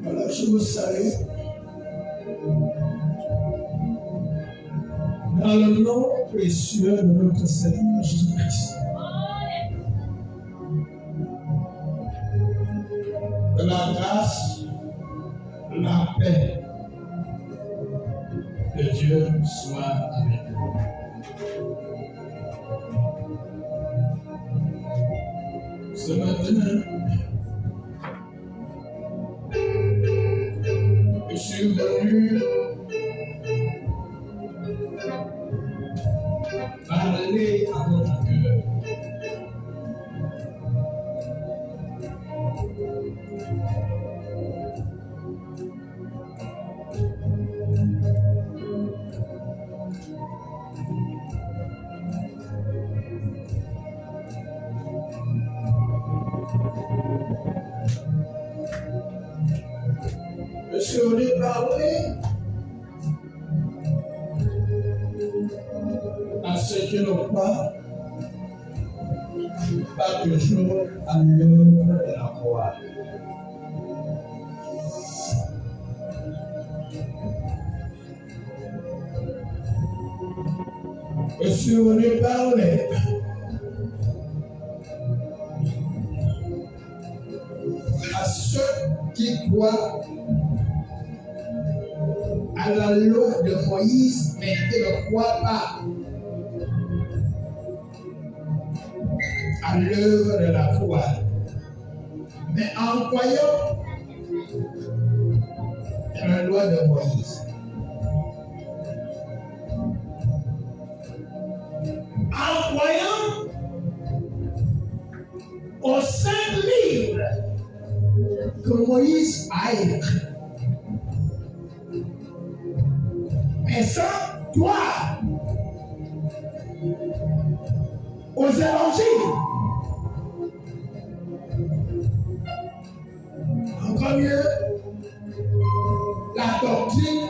Voilà, je vous salue. Dans le nom précieux de notre Seigneur Jésus-Christ. De la grâce, la paix de Dieu soit avec nous. Ce matin, je suis venu parler à votre cœur. Je suis venu parler à ceux qui n'ont pas toujours à l'œuvre de la croix. Je suis venu parler à ceux qui croient à la loi de Moïse, mais qui ne croient pas à l'œuvre de la croix. Mais en croyant à la loi de Moïse, en croyant au saint livre que Moïse a écrit, mais sans croire aux évangiles, encore mieux la doctrine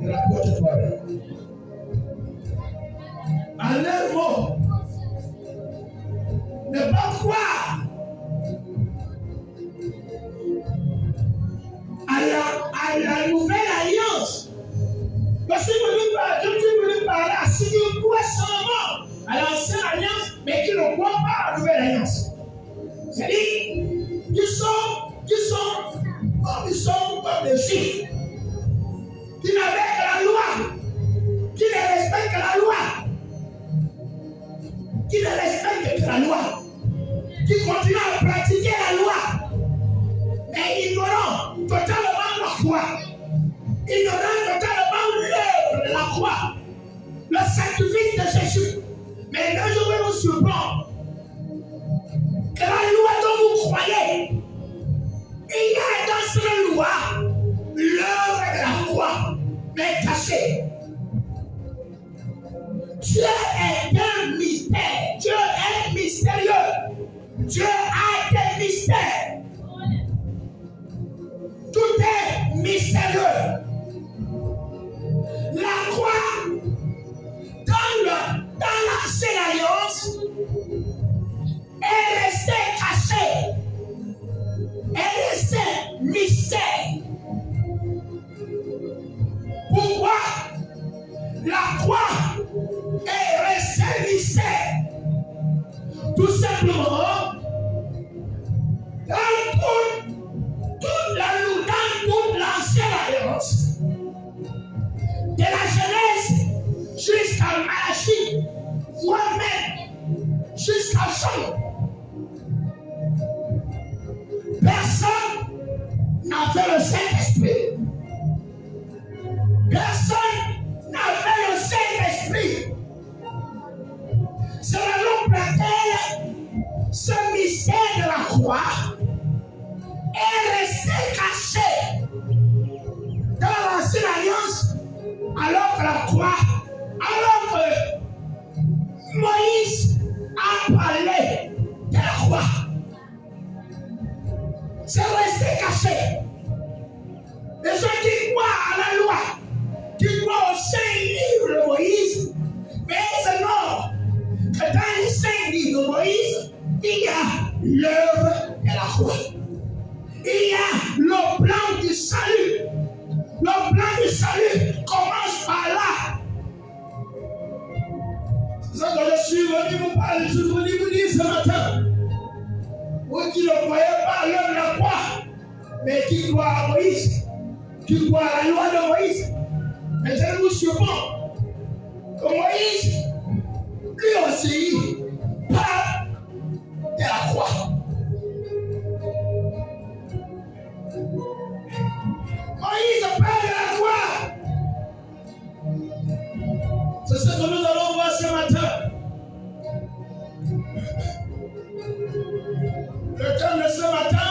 de l'apôtre Paul. En un mot, ne pas croire à la nouvelle alliance. Parce que je voulais parler à ceux qui croient seulement à l'ancienne alliance, mais qui ne croient pas à la nouvelle alliance. C'est-à-dire, qui sont comme des juifs, qui n'avaient que la loi, qui ne respectent que la loi, qui ne respectent que la loi, qui continuent à pratiquer la loi, mais ignorant totalement la croix, ignorant totalement l'œuvre de la croix, le sacrifice de Jésus. Mais là, je vais vous surprendre que la loi dont vous croyez, il y a dans cette loi l'œuvre de la croix, mais cachée. Dieu est un mystère. Dieu est mystérieux. Dieu a des mystères. Tout est mystérieux. La croix, dans l'ancienne alliance, est restée cachée. Elle restait mystère. Pourquoi la croix est restée mystère? Tout simplement, dans toute l'ancienne alliance, de la Genèse jusqu'à Malachie, voire même jusqu'à Jean, personne n'avait le Saint-Esprit. Personne n'avait le Saint-Esprit. C'est la raison pour laquelle ce mystère de la croix est resté caché dans l'ancienne alliance, alors que la croix, alors que Moïse a parlé de la croix, c'est resté caché. Les gens qui croient à la loi, qui croient au saint livre de Moïse, mais c'est non, que dans les saint livres de Moïse, il y a l'œuvre de la croix. du salut. Le plan du salut commence par là. C'est ça que je suis venu vous parler, je suis venu vous dire ce matin. Vous qui ne croyez pas à l'homme de la croix, mais qui croit à Moïse, qui croit à la loi de Moïse. Mais je vous surprends que Moïse, lui aussi, parle de la croix. Moïse parle de la croix. C'est ce que nous allons voir ce matin. Le thème de ce matin,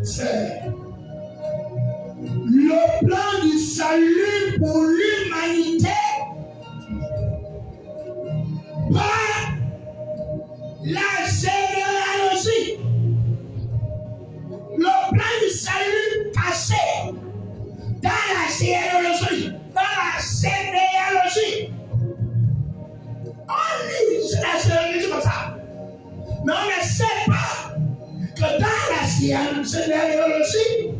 c'est le plan du salut pour l'humanité par la généalogie. Le plan du salut caché dans la généalogie. Dans la généalogie. On lit la généalogie comme ça. Mais on ne sait pas que dans la généalogie,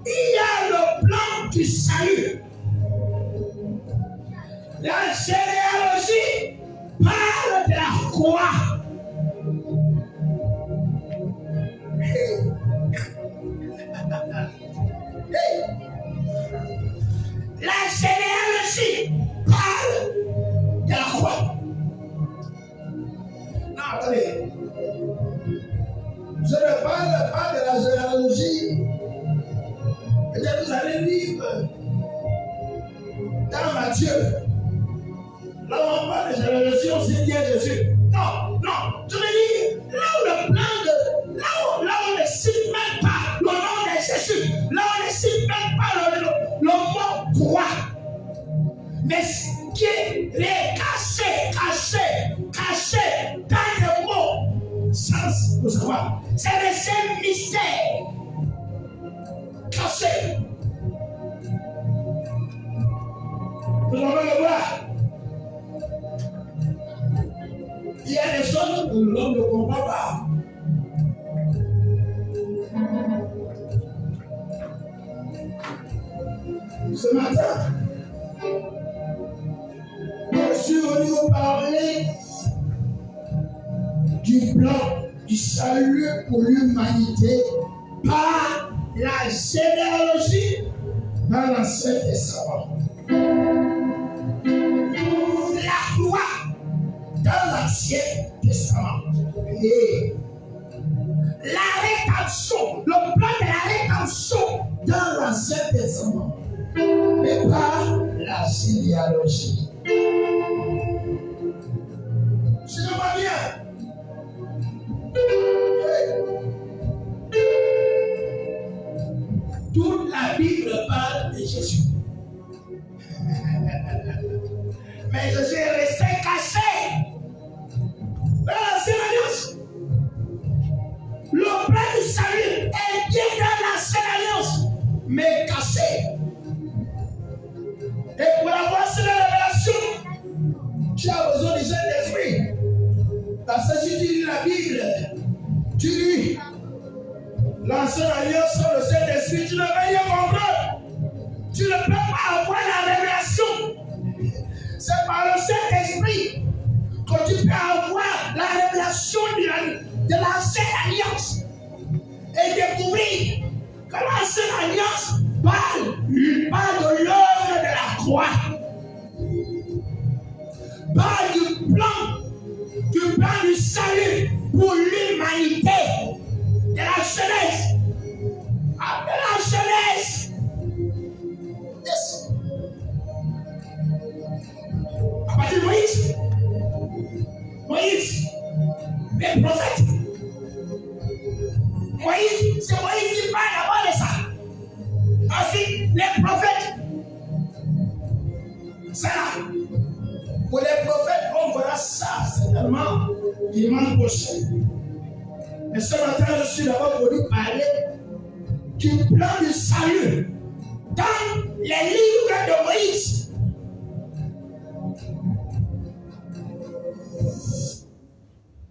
il y a le plan du salut. La généalogie parle de la croix. La généalogie parle de la croix. Non, attendez. Je ne parle pas de la généalogie. Peut-être vous allez lire dans Matthieu. Là où on parle de généalogie, on s'est dit à Jésus. Non, non. Je veux dire, là où le plan de. Là où on ne cite même pas le nom de Jésus. Là où on ne cite même pas le mot croix. Mais ce qui est caché dans le mot sans le savoir. C'est le seul mystère caché. Nous allons le voir. Il y a des choses que l'homme ne comprend pas. Ce matin, je suis venu vous parler du plan du salut pour l'humanité par la généalogie dans l'Ancien Testament. La croix dans l'Ancien Testament. Et la rédemption, le plan de la rédemption dans l'Ancien Testament. Mais par la généalogie. Je ne vois bien. Toute la Bible parle de Jésus. Mais Jésus est resté caché dans l'Ancienne Alliance. Le plan du salut est bien dans l'Ancienne Alliance, mais caché. Et pour avoir cette révélation, tu as besoin du Saint-Esprit. Parce que si tu lis la Bible, tu lis l'Ancienne Alliance sans le Saint-Esprit, tu ne peux rien comprendre. Tu ne peux pas avoir la révélation. C'est par le Saint-Esprit que tu peux avoir la révélation de l'Ancienne Alliance et découvrir que l'Ancienne Alliance parle de l'œuvre de la croix, parle du plan du salut pour l'humanité, de la jeunesse. Après la jeunesse, yes. À partir de Moïse, les prophètes. Moïse, c'est Moïse qui parle d'abord de ça. Ensuite, les prophètes. Ça, pour les prophètes, on verra ça certainement dimanche prochain. Mais ce matin, je suis d'abord venu parler du plan du salut dans les livres de Moïse.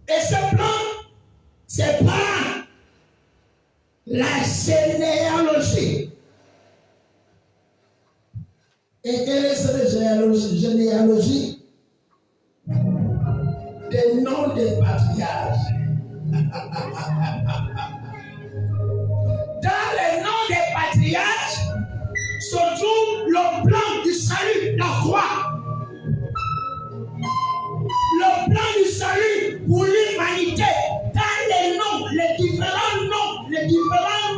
Et ce plan, c'est pas la généalogie. Et quelle est cette généalogie? Des noms des patriarches. Dans les noms des patriarches se trouve le plan du salut, la croix. Le plan du salut pour l'humanité. Dans les noms, les différents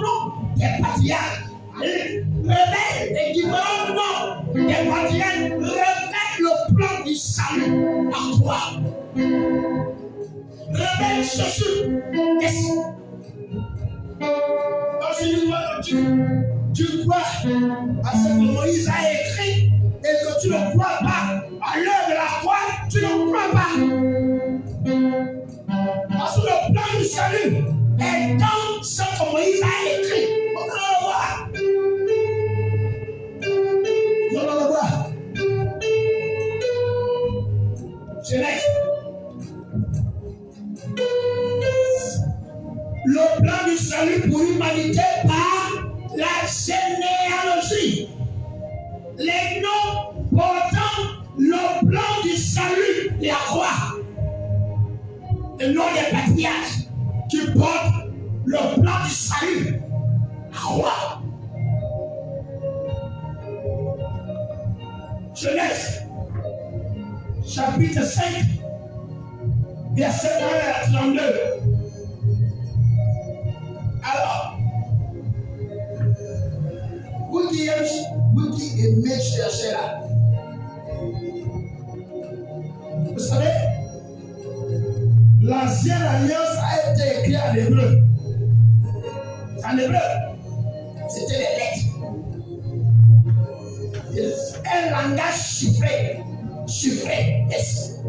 noms des patriarches. Révèle les différents noms des patriarches. Révèle le plan du salut, la croix. Révèle Jésus. Tu crois à ce que Moïse a écrit et que tu ne crois pas à l'heure de la croix, tu ne crois pas. Parce que le plan du salut est dans ce que Moïse a écrit. On va le voir. On va le voir. Genèse. Le plan du salut pour l'humanité par la généalogie. Les noms portant le plan du salut, la croix. Le nom des patriarches qui portent le plan du salut, la croix. Genèse, chapitre 5, verset 1 à 32. Alors, vous qui aimez chercher là, vous savez, l'ancienne alliance a été écrite en hébreu. En hébreu, c'était les lettres. Un langage chiffré. Yes.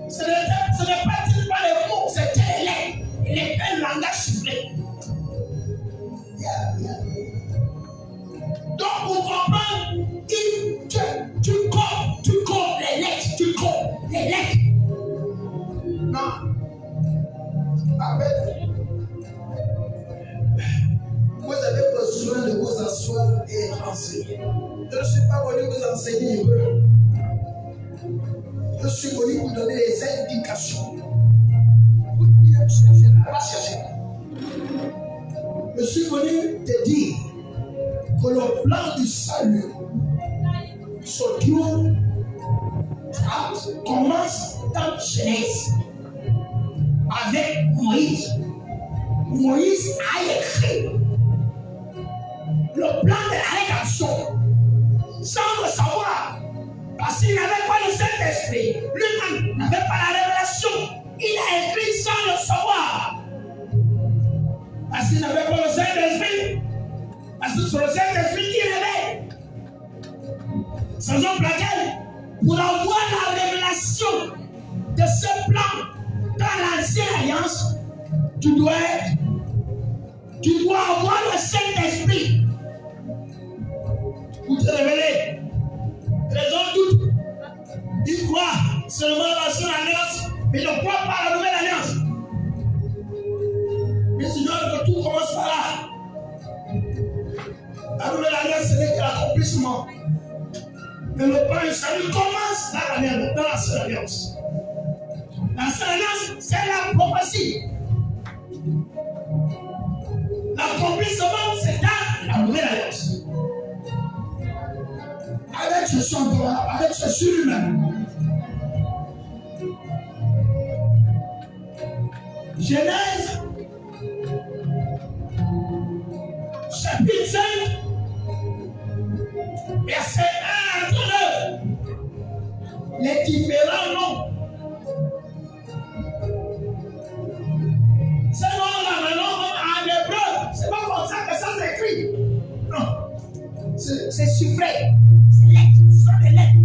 Ce n'est pas les mots, c'était les lettres. Il est un langage chiffré. Donc, pour comprendre, tu comptes les lettres, Non. Amen. Vous avez besoin de vous asseoir et enseigner. Je ne suis pas venu vous enseigner hébreu. Je suis venu vous donner des indications. Vous pouvez chercher là, va chercher. Je suis venu te dire que le plan du salut se trouve, commence dans Genèse avec Moïse. Moïse a écrit le plan de la rédemption sans le savoir, parce qu'il n'avait pas le Saint-Esprit. Lui-même n'avait pas la révélation. Il a écrit sans le savoir, parce qu'il n'avait pas le Saint-Esprit. Parce que c'est le Saint-Esprit qui révèle. C'est la raison pour laquelle, pour avoir la révélation de ce plan dans l'ancienne alliance, tu dois avoir le Saint-Esprit pour te révéler. Les gens doutent. Ils croient seulement à l'ancienne alliance, mais ils ne croient pas à la nouvelle alliance. Mais sinon, que tout commence par là. La nouvelle alliance, ce n'est que l'accomplissement. Mais le plan du salut commence dans l'ancienne alliance. L'ancienne alliance, c'est la prophétie. L'accomplissement, c'est dans la nouvelle alliance. Avec ce chanteur, avec ce sur lui-même. Genèse, chapitre 5, verset 1 à 2. Les différents noms. Ces noms-là, maintenant, en hébreu, c'est pas comme ça que ça s'écrit. Non. C'est chiffré. C'est lettres. Ce sont des lettres.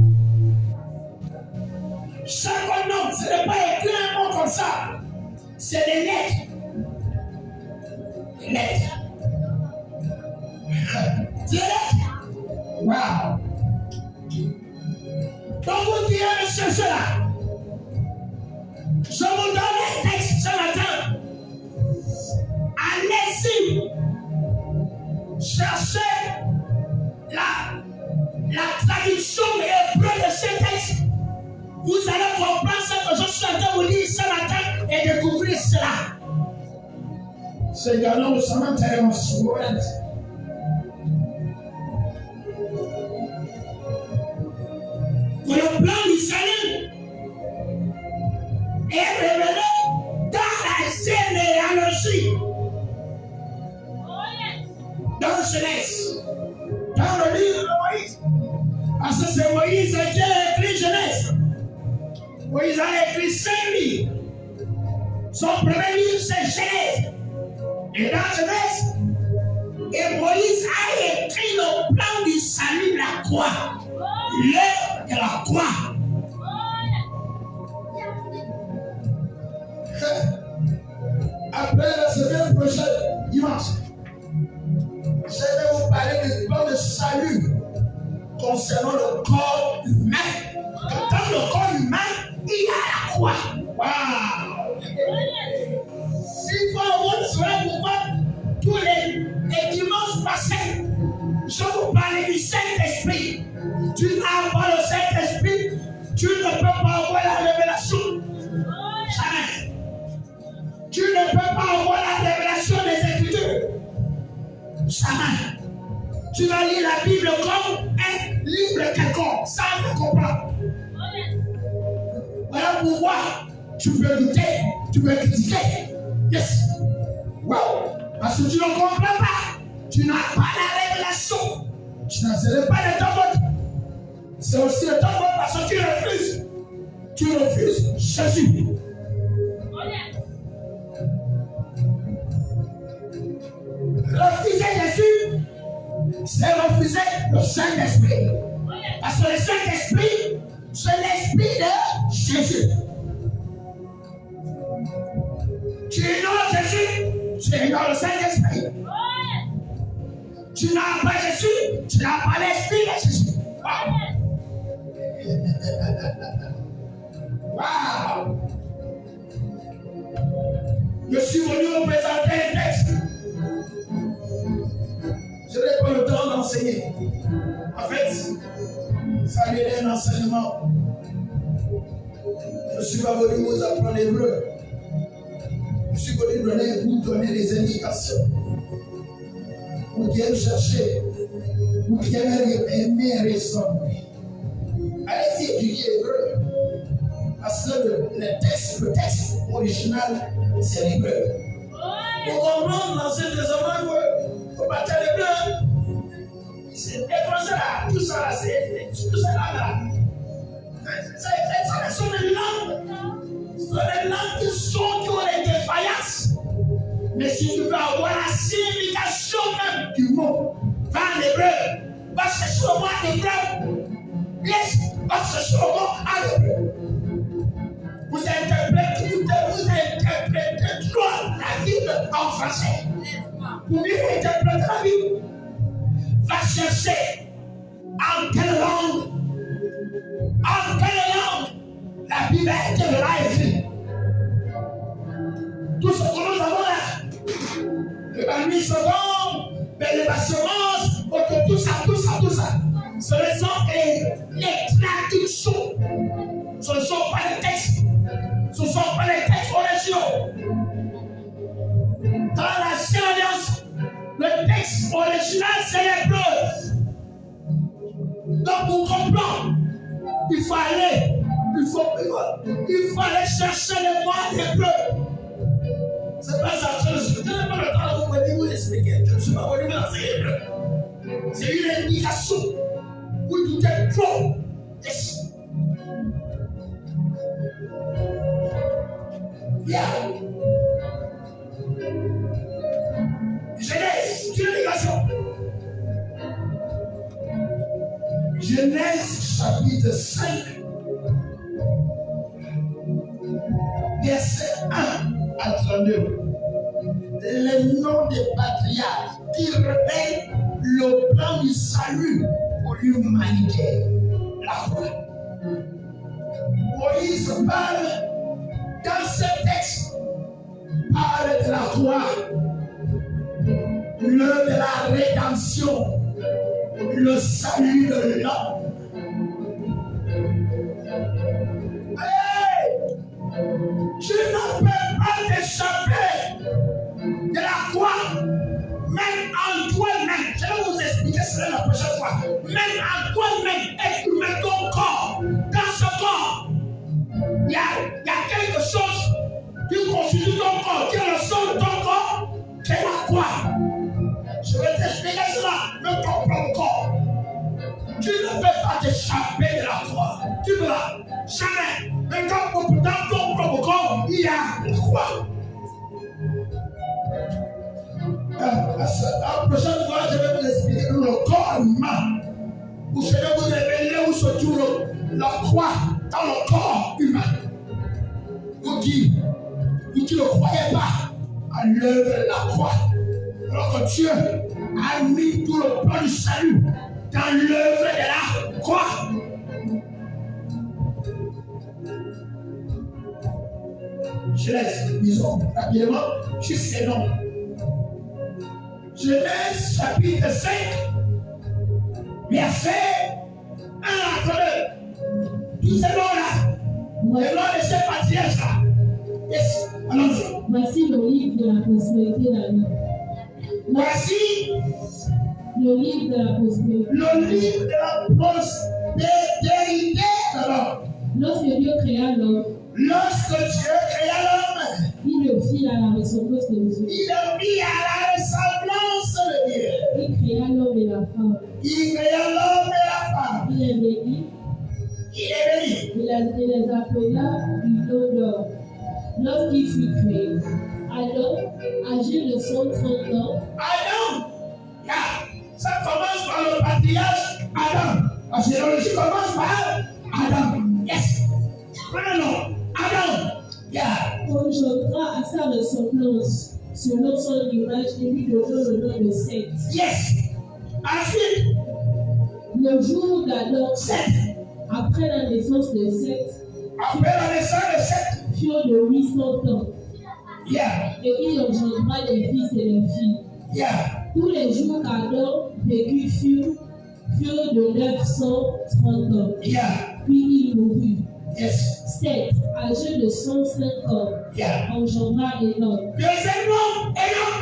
Chaque nom, ce n'est pas écrit un mot comme ça. C'est des lettres. Des lettres. Des lettres. Wow. Donc vous qui aimez chercher là, je vous donne un texte ce matin. cela. Seigneur, nous sommes en terre en souveraineté. Que le plan du salut est révélé dans la généalogie. Dans Genèse. Dans le livre de Moïse. Parce que c'est Moïse qui a écrit Genèse. Moïse a écrit 5 livres. Son premier livre, c'est Genèse. Et dans Genèse, et Moïse a écrit le plan du salut de la croix. L'œuvre de la croix. Après la semaine prochaine, dimanche, je vais vous parler du plan de salut concernant le corps humain. Dans le corps humain, il y a la croix. Waouh! Il faut avoir cela pourquoi tous les dimanches passés, je vous parlais du Saint-Esprit. Tu n'as pas le Saint-Esprit, tu ne peux pas avoir la révélation. Jamais. Tu ne peux pas avoir la révélation des Écritures. Jamais. Tu vas lire la Bible comme un livre quelconque, sans comprendre. Voilà pourquoi tu peux douter, tu peux critiquer. Yes. Wow. Parce que tu ne comprends pas. Tu n'as pas la révélation. Tu n'as pas le temps vote. C'est aussi le temps vote parce que tu refuses. Tu refuses Jésus. Refuser Jésus, c'est refuser le Saint-Esprit. Parce que le Saint-Esprit, c'est l'Esprit de Jésus. Tu ignores Jésus, tu ignores le Saint-Esprit. Tu n'as pas Jésus, tu n'as pas l'Esprit de Jésus. Wow. Je suis venu vous présenter un texte. Je n'ai pas le temps d'enseigner. En fait, ça fallait un enseignement. Je ne suis pas venu vous apprendre l'hébreu. Je suis venu vous donner des indications. Vous bien chercher. Vous bien aimer ressembler. Allez-y étudier l'hébreu. Parce que le texte original, c'est l'hébreu. Pour comprendre l'Ancien Testament, il faut partir l'hébreu. C'est français là, tout ça là, tout ça là. Ce sont des langues. Ce sont des langues qui ont des défaillances. Mais si tu veux avoir la signification même du mot, va en hébreu. Va chercher le mot en hébreu. Yes, va chercher le mot en hébreu. Vous interprétez trop la Bible en français. Pour mieux interpréter la Bible, va chercher en quelle langue la Bible a été écrite. Tout ce que nous avons là, le permis second, les assurances, tout ça. Ce ne sont que les traductions. Ce ne sont pas les textes. Ce ne sont pas les textes originaux. Dans la Alliance, le texte original, c'est l'hébreu. Donc, pour comprendre, il faut aller chercher le mot en hébreu. C'est pas ça, je n'ai pas le temps de vous expliquer. Je ne suis pas venu vous enseigner hébreu. C'est une indication. Vous doutez trop. Yes. Yeah. Genèse, tu l'égation. Genèse chapitre 5, verset 1 à 32. Le nom des patriarches qui révèle le plan du salut pour l'humanité. La foi. Moïse parle dans ce texte, parle de la croix, l'œuvre de la rédemption, le salut de l'homme. Hey! Tu ne peux pas te changer Il y a quelque chose qui constitue ton corps, qui est le sol de ton corps, qui est la croix. Je vais t'expliquer cela, ne ton propre corps. Tu ne peux pas t'échapper de la croix. Tu ne peux pas. Jamais. Mais dans ton propre corps, il y a la croix. La prochaine fois, je vais vous expliquer que le corps humain, vous savez, vous révéler où se trouve la croix dans le corps humain. Vous qui ne croyez pas à l'œuvre de la croix, alors que Dieu a mis tout le plan du salut dans l'œuvre de la croix. Je laisse, disons, rapidement, juste ces noms. Genèse chapitre 5, verset 1 à 2. Tous ces noms-là, les noms de ces patriarches-là. Yes, allons-y. Voici le livre de la prospérité d'Adam. Voici le livre de la prospérité. Le livre de la prospérité d'Adam. Lorsque Dieu créa l'homme, il le fit à la ressemblance de Dieu. Il le mit à la ressemblance de Dieu. Il créa l'homme et la femme. Il est béni. Il les appela du nom d'homme. Lorsqu'il fut créé, Adam, âgé de 130 ans. Adam, ça commence par le patriarche Adam. La généalogie commence par Adam. Yes. Maintenant, Adam. Engendra à sa ressemblance, selon son image, et lui donna le nom de Seth. Yes. Ensuite, le jour d'Adam, Seth. Après la naissance de Seth, furent de 800 ans. Yeah. Et il engendra des fils et des filles. Yeah. Tous les jours qu'Adam vécut furent de 930 ans. Yeah. Puis il mourut. Yes. Seth, âgé de 105 ans, engendra Enoch. Deuxièmement, Enoch.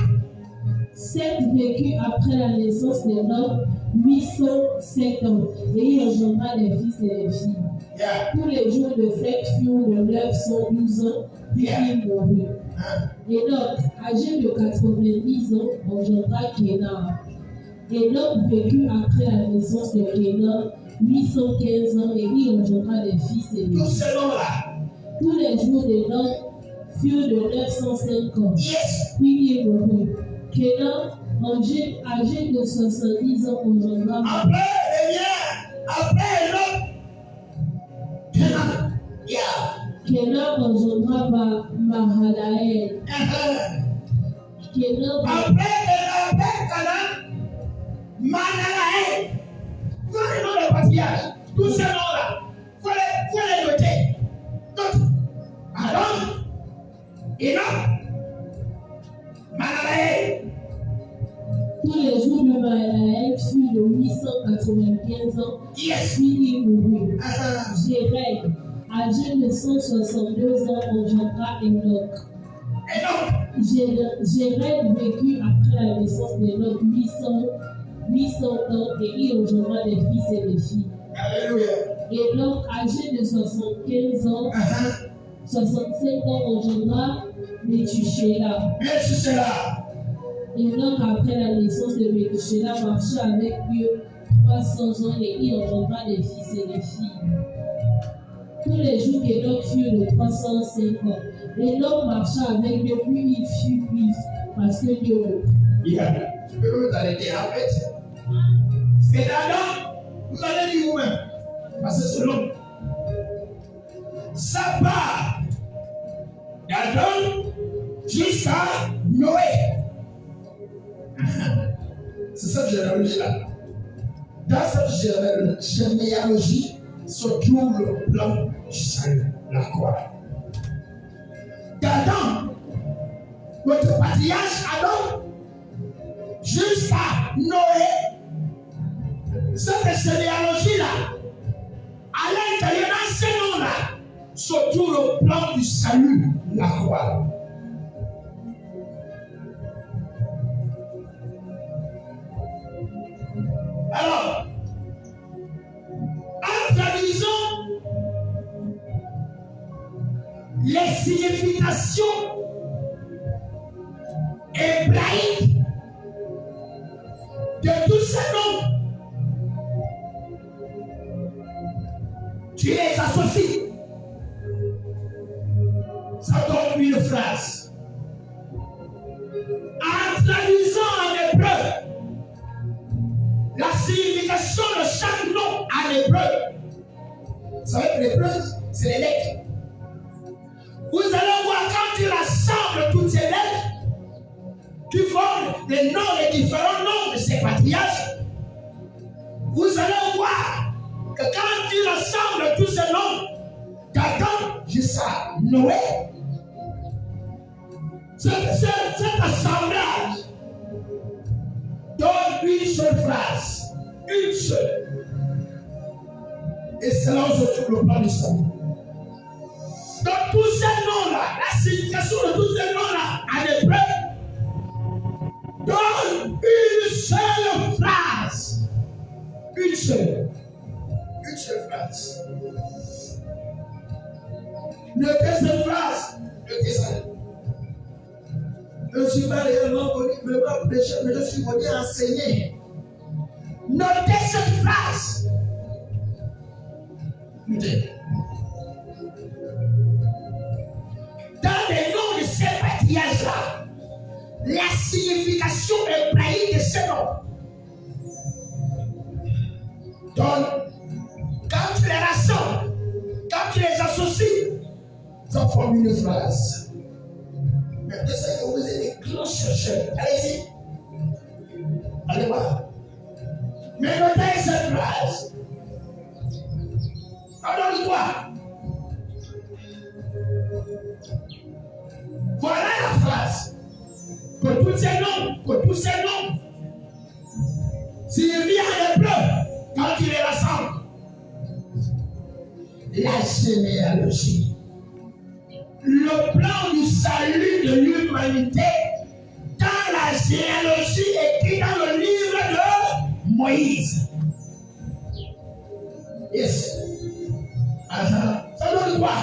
Seth vécut après la naissance d'Enoch 807 ans, et il engendra des fils et des filles. Yeah. Tous les jours de Seth furent de 912 ans, puis il mourut. Enoch, âgé de 90 ans, engendra Kénar. Enoch vécut après la naissance de Kénar 815 ans, et il engendra des fils et des filles. Tous les jours d'Enoch furent de 905 ans, puis il mourut. Kénar, âgé de 70 ans, engendra. Après Enoch, Kénar engendra Mahalaël. Kénar. Après Mahalaël. Tous les noms de patriarches, tous ces noms-là, faut les noter. Donc, Adam, Enoch, Mahalaël. Tous les jours de Mahalaël furent de 895 ans, puis il mourut. Jéred, âgé de 162 ans, engendra Enoch. Jéred vécut après la naissance d'Enoch 800 ans, et il engendra des fils et des filles. Alléluia. Enoch, âgé de 75 ans, 65 ans, engendra Métuséla. Enoch, après la naissance de Métuséla, marcha avec Dieu 300 ans, et il engendra des fils et des filles. Tous les jours qu'Enoch fut de 305 ans, Enoch marcha avec Dieu, puis il fut vif, parce que Dieu le prit. Tu peux vous arrêter en fait. C'est d'Adam, vous allez dire vous-même. Parce que c'est l'homme. Ça part d'Adam jusqu'à Noé. C'est cette généalogie-là. Dans cette généalogie se trouve le plan du salut, la croix. D'Adam, votre patriarche Adam, jusqu'à Noé, cette généalogie-là, à l'intérieur de ces noms-là, se trouve le plan du salut, la croix. Alors, en traduisant signification hébraïque de tous ces noms, tu les associes. Ça donne une phrase. En traduisant en hébreu la signification de chaque nom en hébreu, ça va être l'hébreu, c'est les lettres. Vous allez voir quand il rassemble toutes ces lettres qui forment les noms, les différents noms de ces patriarches, vous allez voir que quand il rassemble tous ces noms, d'Adam jusqu'à Noé, cet assemblage donne une seule phrase, une seule. Et c'est là où se trouve le plan du salut. Dans tous ces noms-là, la signification de tous ces noms-là, en hébreu, donne une seule phrase. Une seule phrase. Notez cette phrase. Notez ça. Je ne suis pas réellement connu, je ne veux pas prêcher, mais je suis connu à enseigner. Notez cette phrase. Notez. Dans les noms de ces patriarches-là, la signification hébraïque de ces noms donne, quand tu les rassembles, quand tu les associes, ça forme une phrase. Mais de ce que vous êtes des grands chercheurs, allez-y. Allez voir. Mais notez cette phrase. Alors quoi? Voilà la phrase. Que tous ces noms, s'il vient en hébreu, quand il les rassemble, la généalogie, le plan du salut de l'humanité dans la généalogie écrite dans le livre de Moïse. Yes. Ça donne quoi?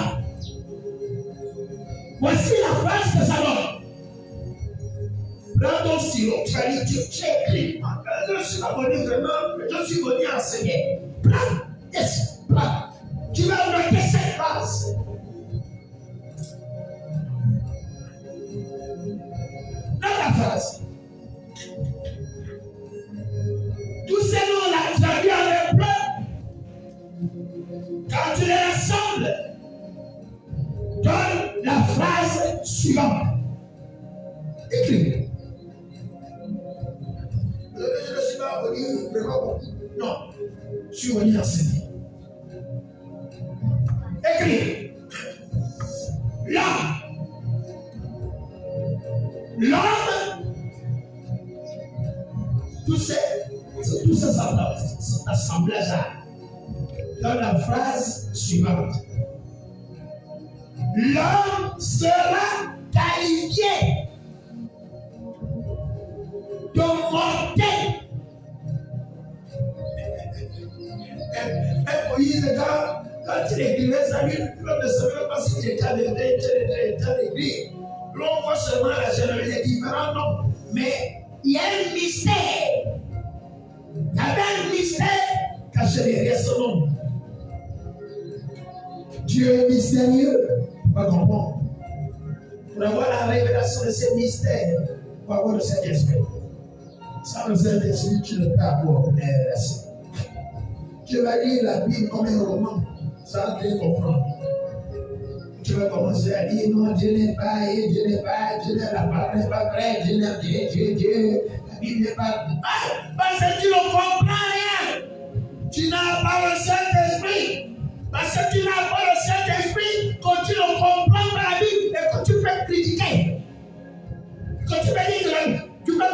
Voici la phrase que ça donne. Prends ton stylo, tu vas lire, tu écris. Je suis pas venu vraiment, je suis venu enseigner. Prends, yes, prends. Tu vas noter cette phrase. Dans la phrase. Tous ces noms-là traduits en hébreu, quand tu les rassembles, donne la phrase suivante. Écris. Je ne suis pas venu vraiment bon. Non, je suis venu enseigner. Écris. L'homme, tous ces assemblages-là, dans la phrase suivante. L'homme sera qualifié de mortel. Moïse, quand il écrivait ça, lui, l'homme ne savait pas s'il était écrit. L'on voit seulement la généalogie des différents noms. Mais il y a un mystère. Il y avait un mystère caché derrière ce nom. Dieu est mystérieux. Pas comprendre. Pour avoir la révélation de ces mystères, pour avoir le Saint-Esprit. Sans le Saint-Esprit, tu ne peux pas avoir la révélation. Tu vas lire la Bible comme un roman, sans bien comprendre. Tu vas commencer à dire non, Dieu n'est pas, la parole n'est pas vraie, Dieu, la Bible n'est pas. Parce que tu ne comprends rien. Tu n'as pas le Saint-Esprit. Parce que tu n'as pas le Saint-Esprit, quand tu ne comprends pas la Bible et que tu peux critiquer. Quand tu peux dire que la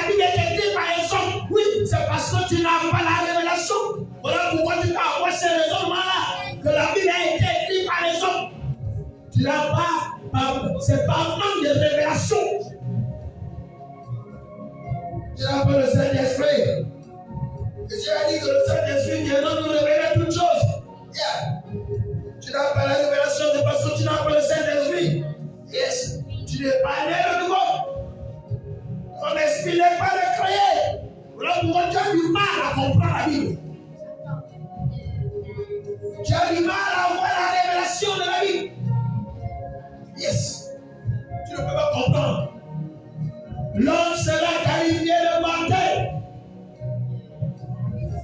Bible est écrite par les hommes, oui, c'est parce que tu n'as pas la révélation. Voilà pourquoi tu t'as envoyé ces raisonnements-là, que la Bible a été écrite par les hommes. Tu n'as pas, c'est pas manque de révélation. Tu n'as pas le Saint-Esprit. Et tu as dit que le Saint-Esprit vient nous révéler toutes choses. Yeah. Tu n'as pas la révélation, c'est parce que tu n'as pas le Saint-Esprit. la Bible. Tu as du mal à avoir la révélation de la Bible. Yes. Tu ne peux pas comprendre. L'homme sera qualifié de mortel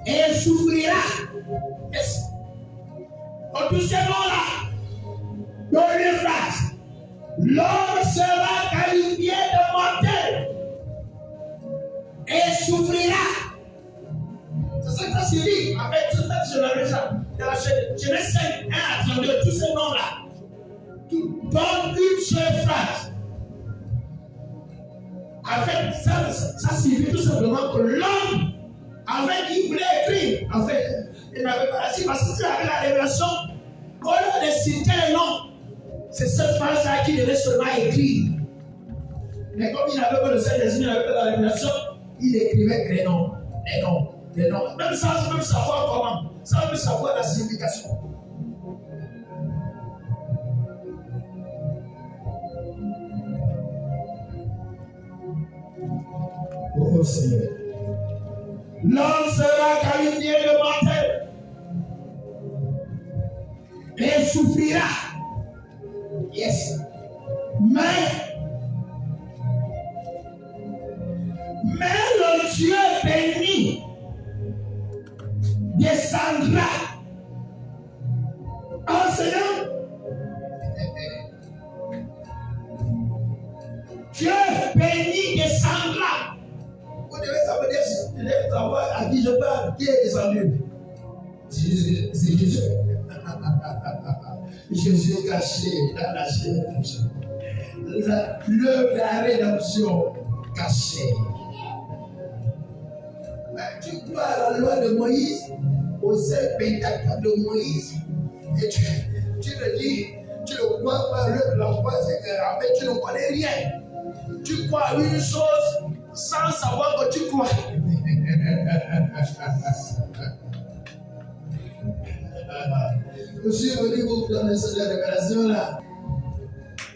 et souffrira. Yes. En tous ces mots-là, dans les phrases, l'homme sera qualifié de mortel et souffrira. C'est ça que ça signifie avec toute cette génération. Dans Genèse 5, 1 à 32, tous ces noms-là, donne une seule phrase. En fait, ça signifie tout simplement que l'homme, avec qui voulait écrire, en fait, il n'avait pas assis parce qu'il avait la révélation. Au lieu de citer les noms, c'est cette phrase-là qu'il devait seulement écrire. Mais comme il n'avait pas le Saint-Esprit, il n'avait pas la révélation, il écrivait que les noms. Même sans même savoir comment, sans même savoir la signification. Oh Seigneur. L'homme sera qualifié de mortel et souffrira. Yes. Mais le Dieu béni descendra. Oh Seigneur. Dieu béni descendra. Vous devez savoir à qui je parle, qui est descendu. C'est Jésus. Jésus est caché dans la chair. L'œuvre de la rédemption cachée. Tu crois à la loi de Moïse, au seul pétacle de Moïse, et tu le dis, tu le crois par l'œuvre de la foi, c'est qu'en fait tu ne connais rien. Tu crois à une chose sans savoir que tu crois. Je suis venu vous donner cette révélation-là.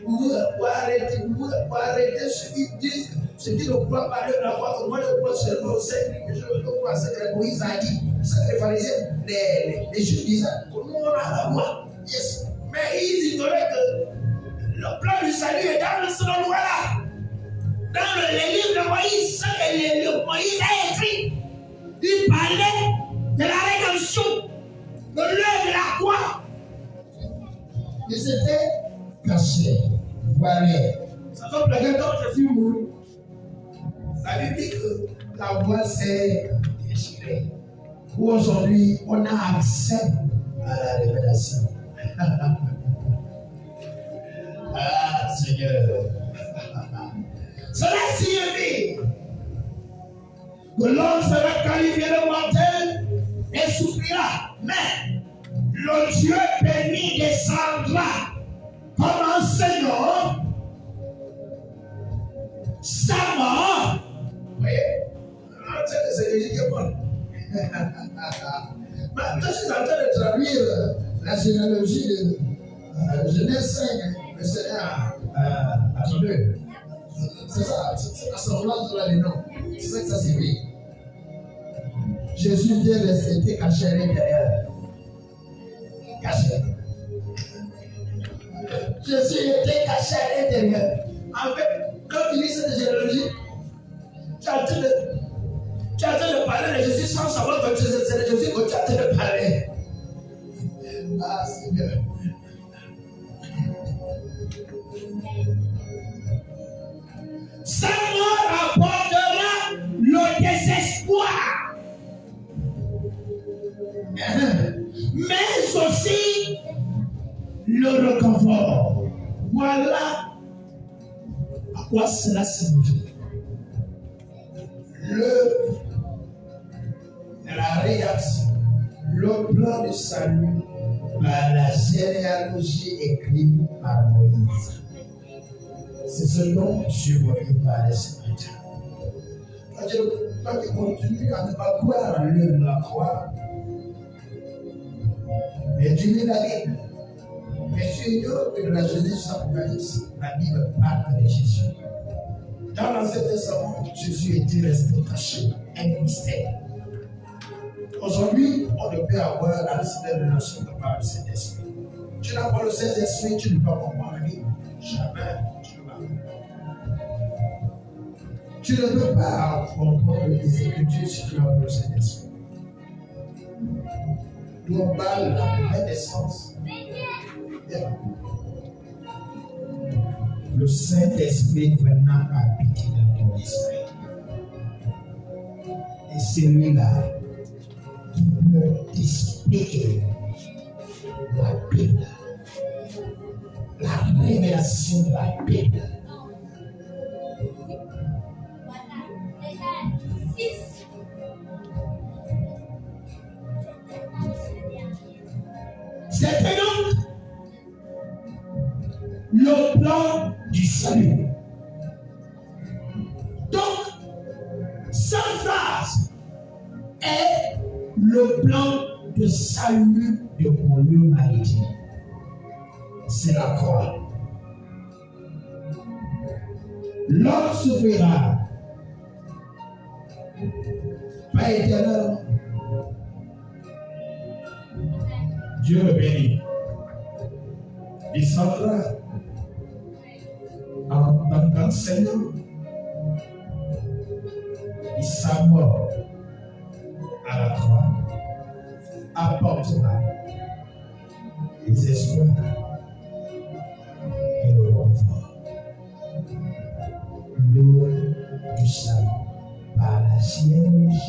Vous arrêter ceux qui disent, ceux qui ne croient pas de la foi, que moi je crois seulement au Seigneur, que je crois à ce que Moïse a dit, ce que les pharisiens, les Juifs disaient, que nous on a la loi. Yes. Mais ils ignoraient que le plan du salut est dans ce loi-là. Dans les livres de Moïse, ce que Moïse a écrit, il parlait de la rédemption, de l'œuvre de la croix. Et c'était caché. Voilà. Ça fait plaisir quand je suis mouru. La Bible dit que la voie s'est déchirée. Aujourd'hui, on a accès à la révélation. Ah, Seigneur. Cela signifie que l'homme sera qualifié de mortel et souffrira. Mais le Dieu béni descendra comme enseignant sa mort. Vous voyez? C'est Jésus qui est mort. Maintenant, je suis en train de traduire la généalogie de Genèse 5, verset 1 à 32. C'est ça, c'est l'assemblage de la noms. C'est ça que ça signifie. Jésus était caché à l'intérieur. Caché. Jésus était caché à l'intérieur. En fait, quand tu lis cette généalogie, tu es en train de parler de Jésus sans savoir que c'est de Jésus que tu es en train de parler. Ah, Seigneur. Sa mort apportera le désespoir, mais aussi le réconfort. Voilà à quoi cela signifie. La réaction, le plan de salut par la généalogie écrite par Moïse. C'est ce dont Dieu veut parler ce matin. Quand tu continues à ne pas croire à l'œuvre de la croix, mais tu lis la Bible, mais tu ignores que de la Genèse à l'Apocalypse, la Bible parle de Jésus. Dans l'Ancien Testament, Jésus était resté caché, un mystère. Aujourd'hui, on ne peut avoir la relation que par le Saint-Esprit. Tu n'as pas le Saint-Esprit, tu ne peux pas comprendre la vie. Jamais. Tu ne peux pas comprendre les Écritures si tu n'as pas le Saint-Esprit. Nous on parle de la nouvelle naissance. Le Saint-Esprit venant habiter dans ton esprit. Et c'est lui-là qui peut t'expliquer la Bible, la révélation de la Bible. C'était donc le plan du salut. Donc, cette phrase est le plan de salut de l'humanité. C'est la croix. L'homme souffrira, pas éternellement. Dieu le bénit. Il s'entra dans le Seigneur. Et sa mort à la croix apportera les espoirs et le confort. L'eau du salut par la Vierge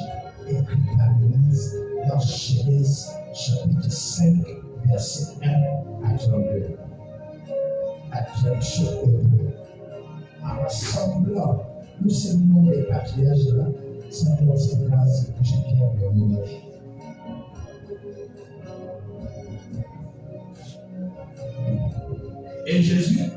écrit par Moïse dans Genèse chapitre 5 verset 1 à 32. À traduction hébreu. En rassemblant tous ces noms des patriarches là, c'est dans cette phrase que je viens de vous donner. Et Jésus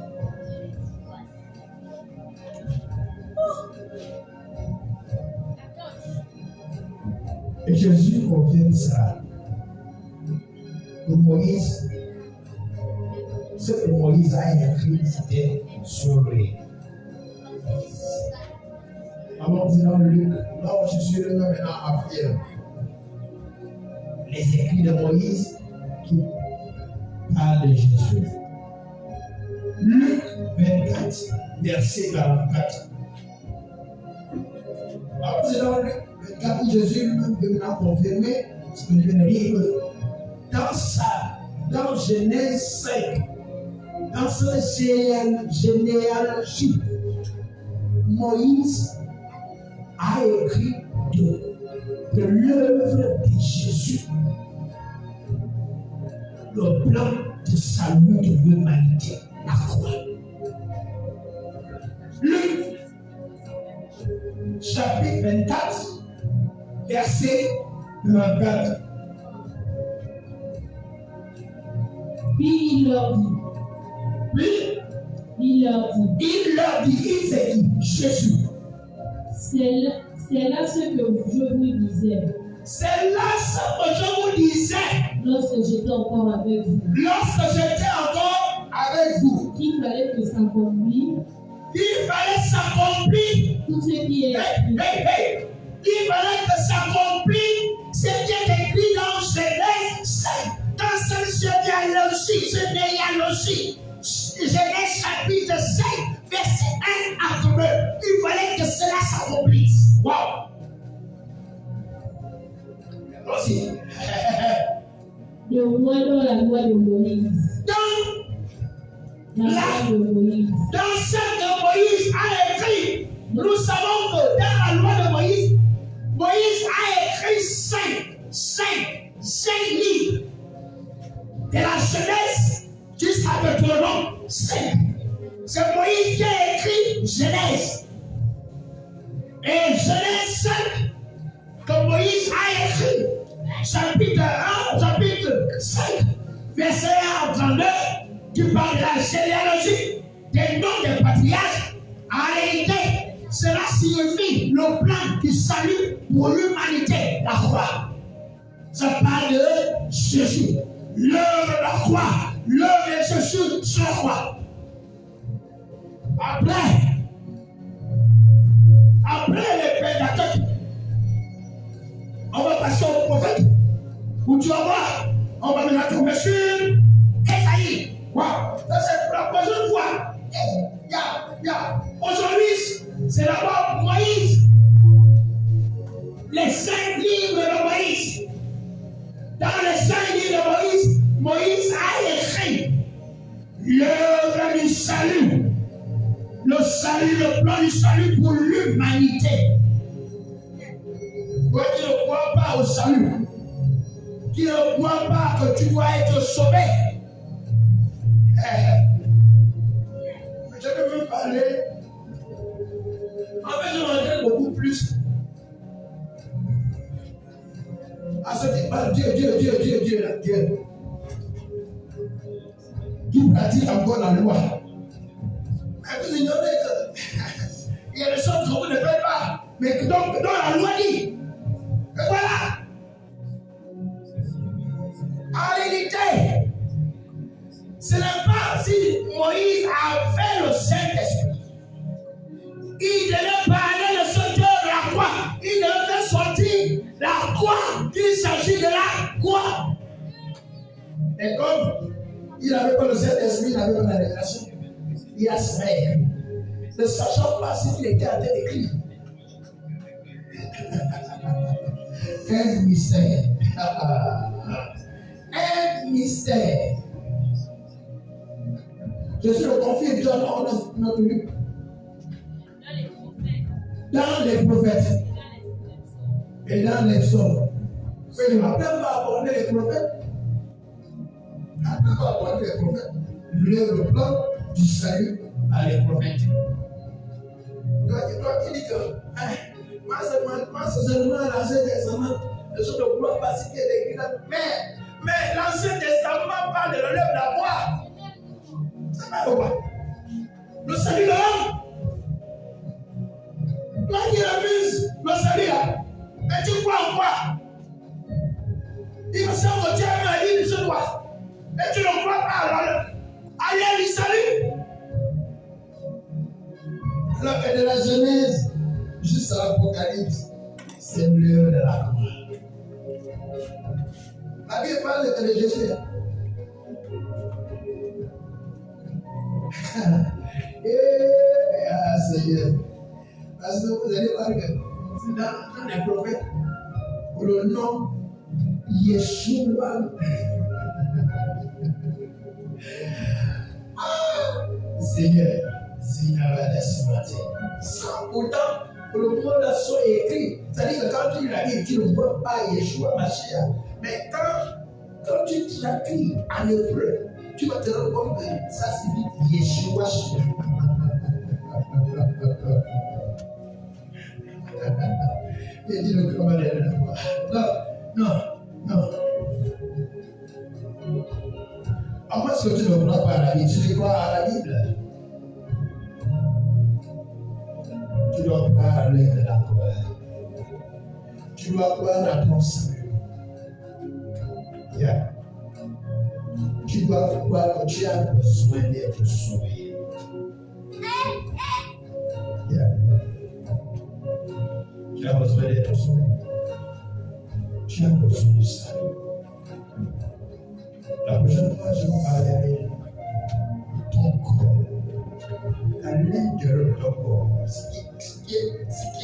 confirme ça. Que Moïse, ce que Moïse a écrit, c'était sur lui. Alors, on dit dans Luc, là où je suis maintenant affirme les écrits de Moïse qui parlent de Jésus. Luc 24, verset 44. Alors, c'est dans Luc 24 où Jésus lui-même veut maintenant confirmer ce que je viens de dire. Dans Genèse 5, dans cette généalogie, Moïse a écrit de l'œuvre de Jésus, le plan de salut de l'humanité, la croix. Luc, chapitre 24, verset 24. Puis il leur dit, il s'est dit, Jésus. C'est là ce que je vous disais. C'est là ce que je vous disais. Lorsque j'étais encore avec vous. Qu'il fallait que s'accomplisse. Tout ce qui est écrit. Il fallait que s'accomplisse ce qui est écrit dans Genèse 5. Dans cette généalogie, Genèse chapitre 5, verset 1 à 2. Il fallait que cela s'accomplisse. Wow! Aussi. Le moineau, la loi de Moïse. Dans ce que Moïse a écrit, nous savons que dans la loi de Moïse, Moïse a écrit 5 livres. De la Genèse jusqu'à Deutéronome 5. C'est Moïse qui a écrit Genèse. Et Genèse 5, que Moïse a écrit, chapitre 1, chapitre 5, verset 1 à 32, qui parle de la généalogie des noms des patriarches. En réalité, cela signifie le plan du salut pour l'humanité, la croix. Ça parle de Jésus. L'œuvre de la croix, l'œuvre de Jésus sur la croix. Après les Pentateuques, on va passer au prophète. où tu vas voir, on va maintenant tomber sur Esaïe. Waouh, ça c'est la prochaine fois. Aujourd'hui, c'est d'abord Moïse. Les 5 livres de Moïse. Dans les 5 livres de Moïse, Moïse a écrit l'œuvre du salut. Le salut, le plan du salut pour l'humanité. Toi qui ne crois pas au salut, qui ne crois pas que tu dois être sauvé, je ne veux parler. En fait, je m'entends beaucoup plus à ce qui parle Dieu, qui pratique encore la loi. Mais vous ignorez qu'il y a des choses que vous ne faites pas, mais que donc la loi dit. Et voilà. En réalité, ce n'est pas si Moïse avait le Saint-Esprit. Il devait parler de ce Dieu de la croix. Il devait faire sortir la croix, qu'il s'agit de la croix. Et comme il n'avait pas le Saint-Esprit, il n'avait pas la révélation, il a se fait. Ne sachant pas s'il était en train d'écrire. Un mystère. Un mystère. Je suis le conflit de John dans notre livre. Dans les prophètes. Et dans les psaumes. Mais il ne m'a même pas abordé les prophètes. Il n'a même pas abordé les prophètes. Le plan du salut à les prophètes. Donc, il dit que moi, seulement l'Ancien Testament, je ne crois pas ce qui est écrit là. Mais l'Ancien Testament parle de l'œuvre de la croix. C'est pas le quoi? Le salut de l'homme. Toi qui refuses le salut là, mais tu crois en quoi? Il me semble que Dieu m'a dit ce doigt. Et tu ne crois pas alors allez lui salut. Alors que de la Genèse jusqu'à l'Apocalypse, c'est l'heure de la croix. La Bible parle de Jésus. Seigneur. Parce que vous allez voir que c'est dans les prophètes, pour le nom Yeshua. Seigneur va ce matin. Sans pourtant, pour le moment, la son est écrit. C'est-à-dire que quand tu l'as dit, tu ne vois pas Yeshua Mashiach. Mais quand tu traduis en hébreu, tu vas te rendre compte que ça signifie Yeshua. Il dit le comment elle est là. Non. À moins que tu ne crois pas à la Bible, tu crois à la Bible. Tu dois croire à l'œuvre de la croix. Tu dois croire à ton salut. Yeah. Tu dois croire que tu as besoin d'être sauvé. Yeah. Tu as besoin d'être sauvé. Tu as besoin du salut. La prochaine fois, je vais parler de ton corps. À l'intérieur de ton corps. Ce qui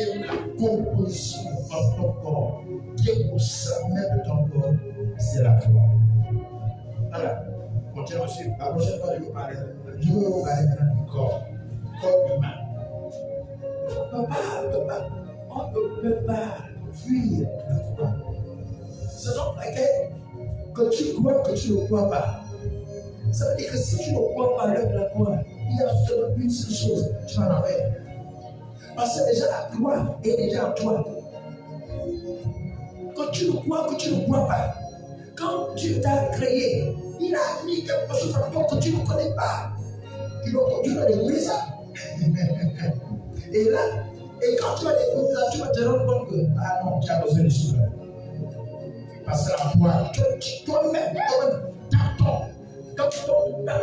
est la composition de ton corps, qui est au sommet de ton corps, c'est la croix. Voilà. Continuons aussi. La prochaine fois, je vais vous parler maintenant du corps humain. On ne peut pas fuir la croix. C'est donc laquelle que tu crois que tu ne crois pas. Ça veut dire que si tu ne crois pas à l'œuvre de la croix, il y a seulement une seule chose, tu vas en envers. Parce que déjà la croix est déjà en toi. Quand tu ne crois que tu ne crois pas, quand Dieu t'a créé, il a mis quelque chose en toi que tu ne connais pas. Tu dois continuer à découvrir ça. Et là, quand tu vas découvrir ça, tu vas te rendre compte que, ah non, tu as besoin de ça. Parce que la foi, toi-même, dans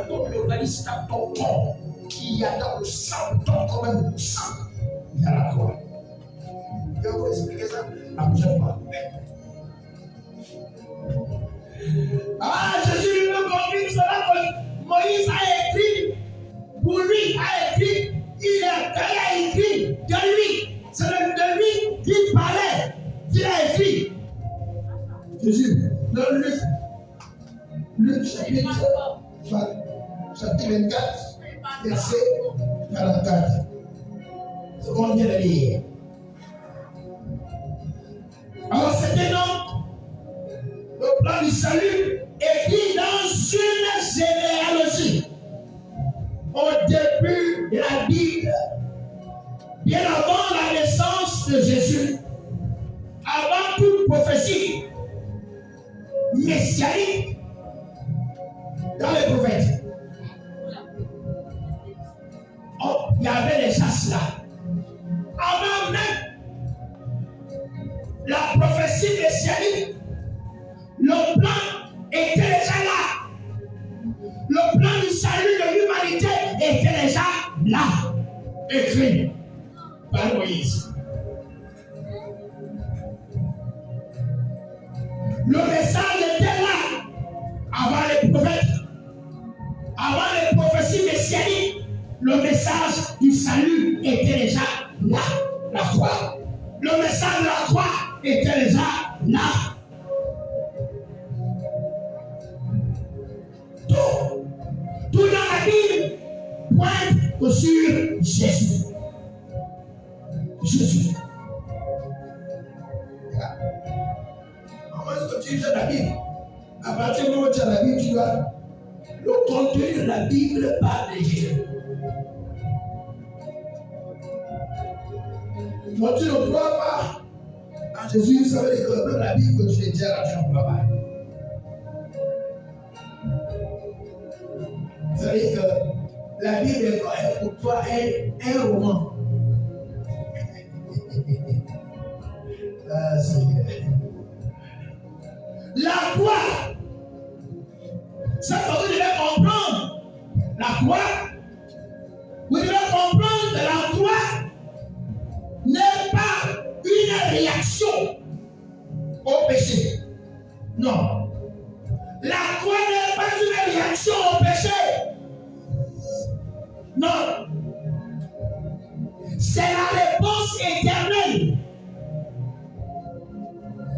ton organisme, dans ton corps, il y a dans le sang, dans ton même sang, il y a la croix. Je vais vous expliquer ça la prochaine fois. verset 44. Ce qu'on vient de lire. Alors c'était donc le plan du salut écrit dans une généalogie au début de la Bible, bien avant la naissance de Jésus, avant toute prophétie messianique dans les prophètes. Oh, il y avait déjà cela. Avant même la prophétie messianique, le plan était déjà là. Le plan du salut de l'humanité était déjà là, écrit par Moïse. Le message était là avant les prophètes, avant les prophéties messianiques. Le message du salut était déjà là, la croix. Le message de la croix était déjà là. Tout dans la Bible pointe sur Jésus. Jésus. Comment est-ce que tu lis la Bible? À partir du moment où tu as la Bible, tu dois le contenu de la Bible parle de Jésus. Quand tu ne crois pas à Jésus, ça veut dire que même la Bible que tu dis là, tu ne crois pas. Ça veut dire que la Bible est pour toi un roman. Ah, Seigneur. La croix, ça que vous devez comprendre. La croix, vous devez comprendre que la croix n'est pas une réaction au péché. Non. La croix n'est pas une réaction au péché. Non. C'est la réponse éternelle.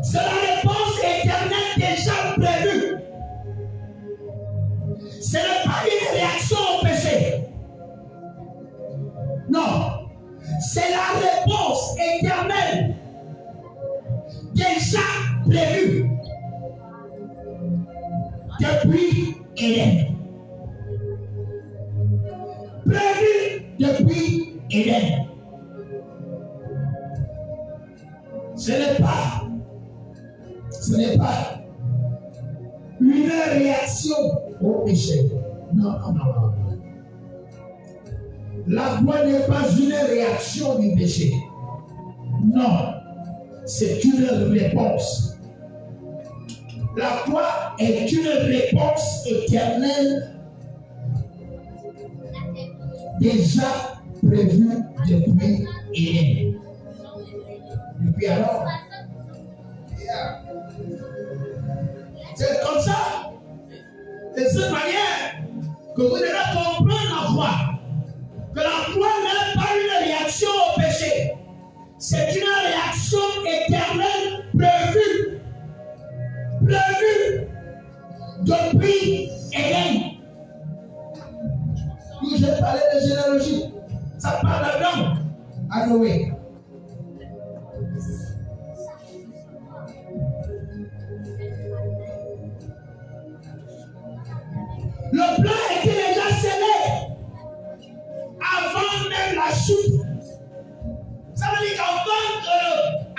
C'est la réponse éternelle déjà prévue. Ce n'est pas une réaction au péché. Non. C'est la réponse éternelle déjà prévue depuis Éden. Prévue depuis Éden. Ce n'est pas une réaction au péché. Non. La croix n'est pas une réaction du péché. Non, c'est une réponse. La croix est une réponse éternelle déjà prévue depuis Éden. Depuis alors, c'est comme ça, de cette manière, que vous devez comprendre la croix. Que la croix n'est pas une réaction au péché. C'est une réaction éternelle prévue depuis Éden. Où j'ai parlé de généalogie. Ça parle d'Adam à Noé. Le plan était déjà scellé avant même la chute. Ça veut dire qu'avant que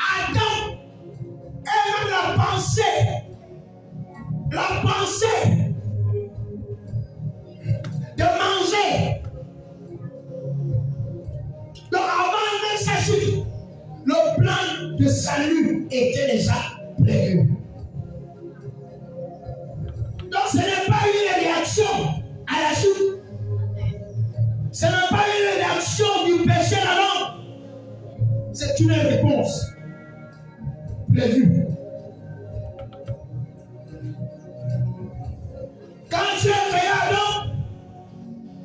Adam ait même la pensée de manger. Donc avant même sa chute, le plan de salut était déjà prévu. Donc ce n'est pas une réaction à la chute. Ce n'est pas une réaction du péché à l'homme. C'est une réponse prévue. Quand tu es créé Adam,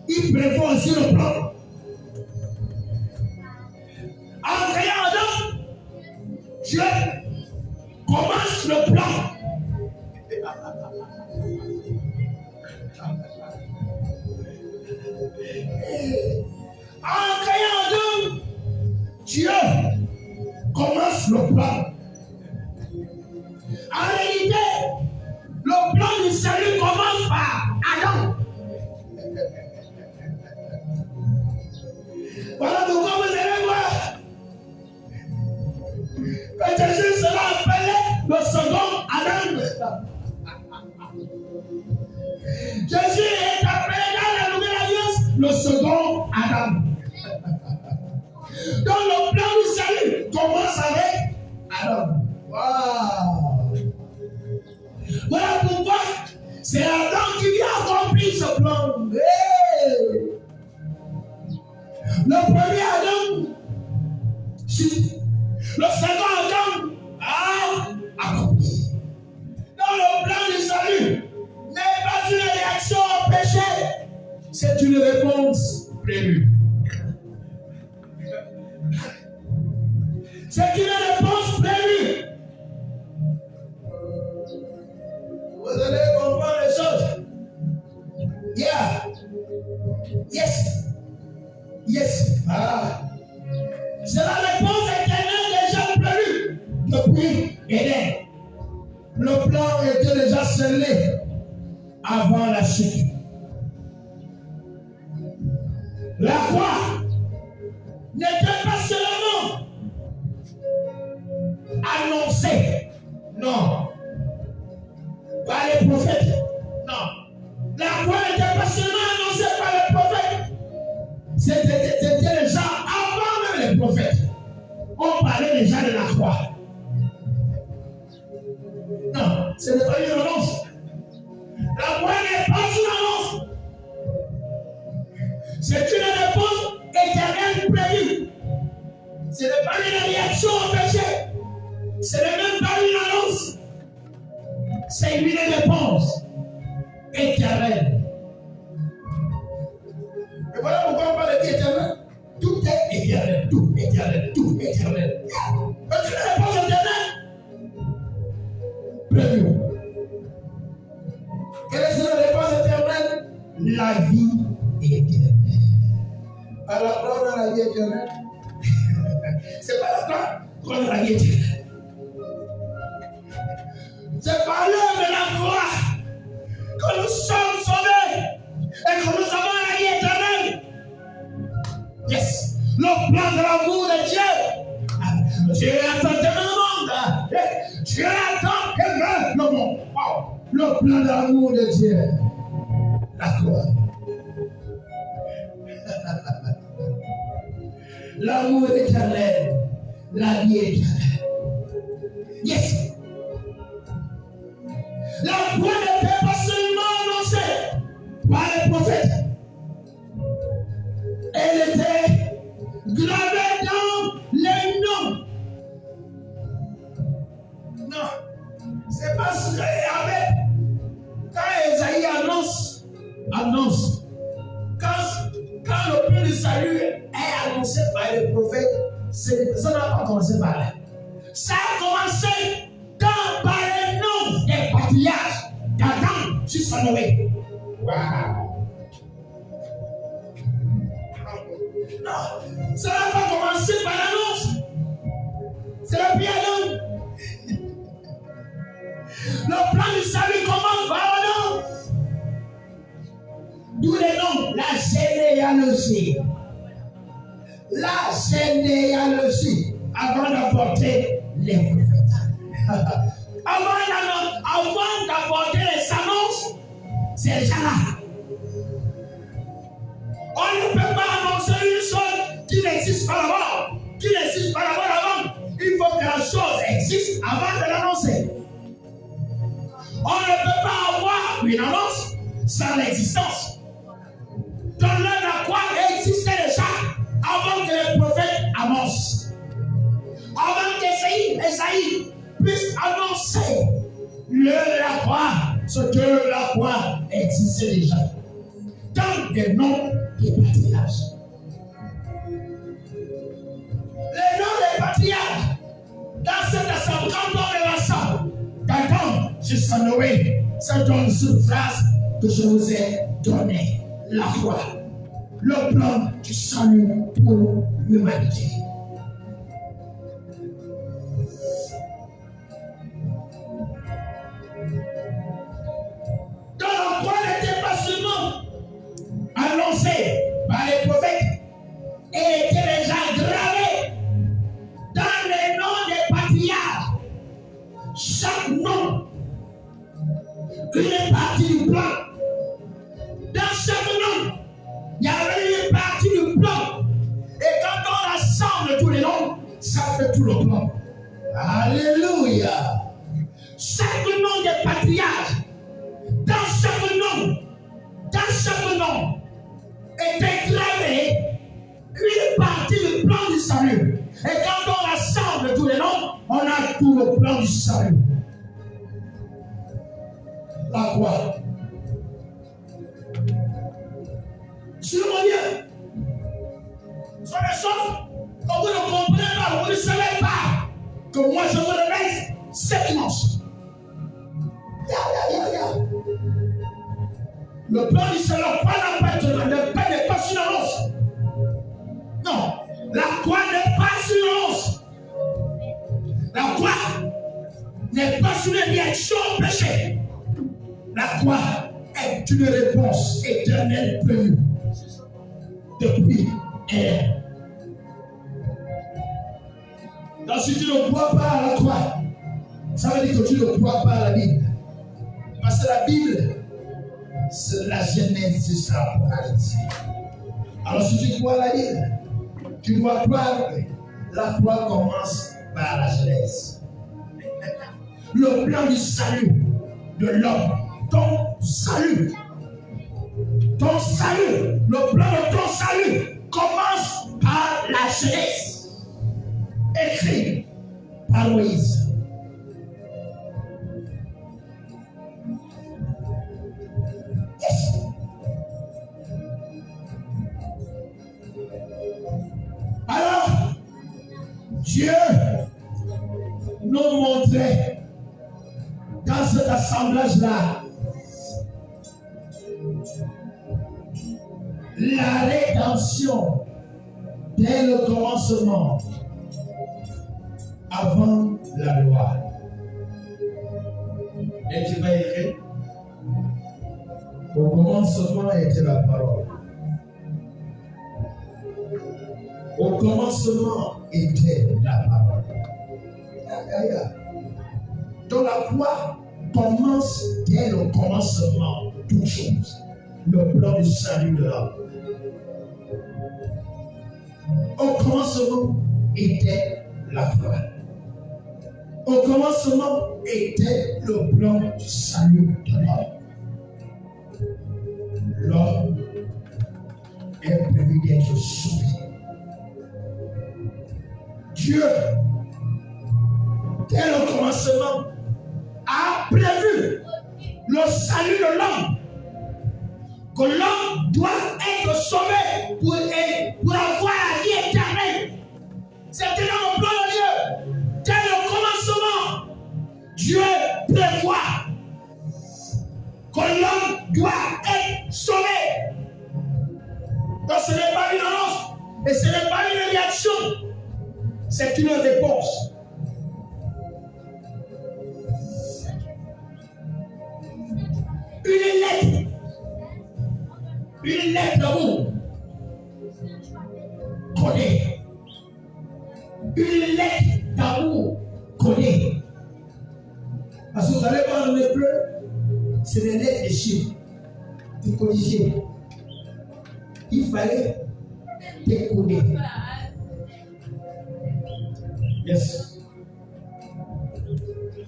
il prévoit aussi le plan. En créant Adam, Dieu commence le plan. Dieu commence le plan. En réalité, le plan du salut commence par Adam. Voilà pourquoi vous allez voir que Jésus sera appelé le second Adam. Jésus est appelé dans la nouvelle alliance le second Adam. Donc le plan du salut commence avec Adam. Wow. Voilà pourquoi c'est Adam qui vient accomplir ce plan. Hey. Le premier Adam, le second Adam a accompli. Dans le plan du salut, n'est pas une réaction au péché, c'est une réponse prévue. C'est une réponse prévue. Vous allez comprendre les choses. Yeah. Yes. Yes. Ah. C'est la réponse éternelle déjà prévue depuis Éden. Le plan était déjà scellé avant la chute. La croix n'était pas seulement annoncée, non, par les prophètes, non. La croix n'était pas seulement annoncée par les prophètes, c'était déjà avant même les prophètes. On parlait déjà de la croix. Non, ce n'est pas une annonce. La croix n'est pas une annonce. C'est une réponse éternelle prévue. Ce n'est pas une réaction au péché. Ce n'est même pas une annonce. C'est une réponse éternelle. Et voilà pourquoi on parle de éternel. Tout est éternel, tout éternel, tout éternel. C'est une réponse éternelle prévue. Quelle est cette réponse éternelle? La vie éternelle. Alors, on a la vie éternelle. C'est pas la croix qu'on a la vie éternelle. C'est par l'œuvre de la croix que nous sommes sauvés et que nous avons la vie éternelle. Yes. Le plan de l'amour de Dieu. Dieu attend tellement le monde. Dieu attend tellement le monde. Wow. Le plan de l'amour de Dieu. La croix. L'amour éternel, la vie éternelle. Yes. La croix n'était pas seulement annoncée par les prophètes. Elle était gravée dans les noms. Non, c'est pas ce qu'il y avait. Quand Esaïe annonce, quand le plan du salut est annoncé par les prophètes, ça n'a pas commencé par là. Ça a commencé par les noms des patriarches d'Adam jusqu'à Noé. Wow. Non, ça n'a pas commencé par l'annonce. C'est le pied Adam. Le plan du salut commence par Adam. D'où les noms, la généalogie. La généalogie, avant d'apporter les prophètes. Avant d'apporter les annonces, c'est déjà là. On ne peut pas annoncer une chose qui n'existe pas d'abord. Qui n'existe pas d'abord avant. Il faut que la chose existe avant de l'annoncer. On ne peut pas avoir une annonce sans l'existence. Donc là, la croix existait déjà avant que les prophètes annoncent. Avant qu'Esaïe puisse annoncer la croix, ce que la croix existait déjà. Dans des noms des patriarches. Les noms des patriarches, dans cette assemblée, quand on est ensemble, d'Adam jusqu'à Noé, c'est dans cette phrase que je vous ai donné. La foi, le plan du salut pour l'humanité. partie du plan. Dans chaque nom, il y a une partie du plan. Et quand on rassemble tous les noms, ça fait tout le plan. Alléluia. Chaque nom des patriarches, dans chaque nom, était gravé une partie du plan du salut. Et quand on rassemble tous les noms, on a tout le plan du salut. La croix. Sur mon Dieu. Ce sont des choses que vous ne comprenez pas, vous ne savez pas que moi je me réveille cette dimanche. Le plan du salut, le pain n'est pas sur l'annonce. Non, la croix n'est pas sur l'annonce. La croix n'est pas sur une réaction au péché. La croix est une réponse éternelle prévue depuis hier. Donc si tu ne crois pas à la croix, ça veut dire que tu ne crois pas à la Bible. Parce que la Bible, c'est la Genèse jusqu'à l'Apocalypse. Alors si tu crois à la Bible, tu dois croire que la croix commence par la Genèse. Le plan du salut de l'homme, ton salut, le plan de ton salut commence par la Genèse, écrit par Moïse. Yes. Alors, Dieu nous montrait dans cet assemblage-là la rédemption dès le commencement, avant la loi. Et tu vas écrire, au commencement était la parole. Au commencement était la parole. Donc la croix commence dès le commencement de toutes choses. Le plan du salut de l'homme. Au commencement était la croix. Au commencement était le plan du salut de l'homme. L'homme est prévu d'être sauvé. Dieu, dès le commencement, a prévu le salut de l'homme. Que l'homme doit être sauvé pour avoir la vie éternelle. C'était dans le plan de Dieu. Dès le commencement, Dieu prévoit que l'homme doit être sauvé. Donc ce n'est pas une annonce et ce n'est pas une réaction. C'est une réponse. Une lettre d'amour. Connaît. Une lettre d'amour. Connaît. Parce que vous allez voir en hébreu, c'est des lettres de chiffres. De corriger. Il fallait te connaître. Yes.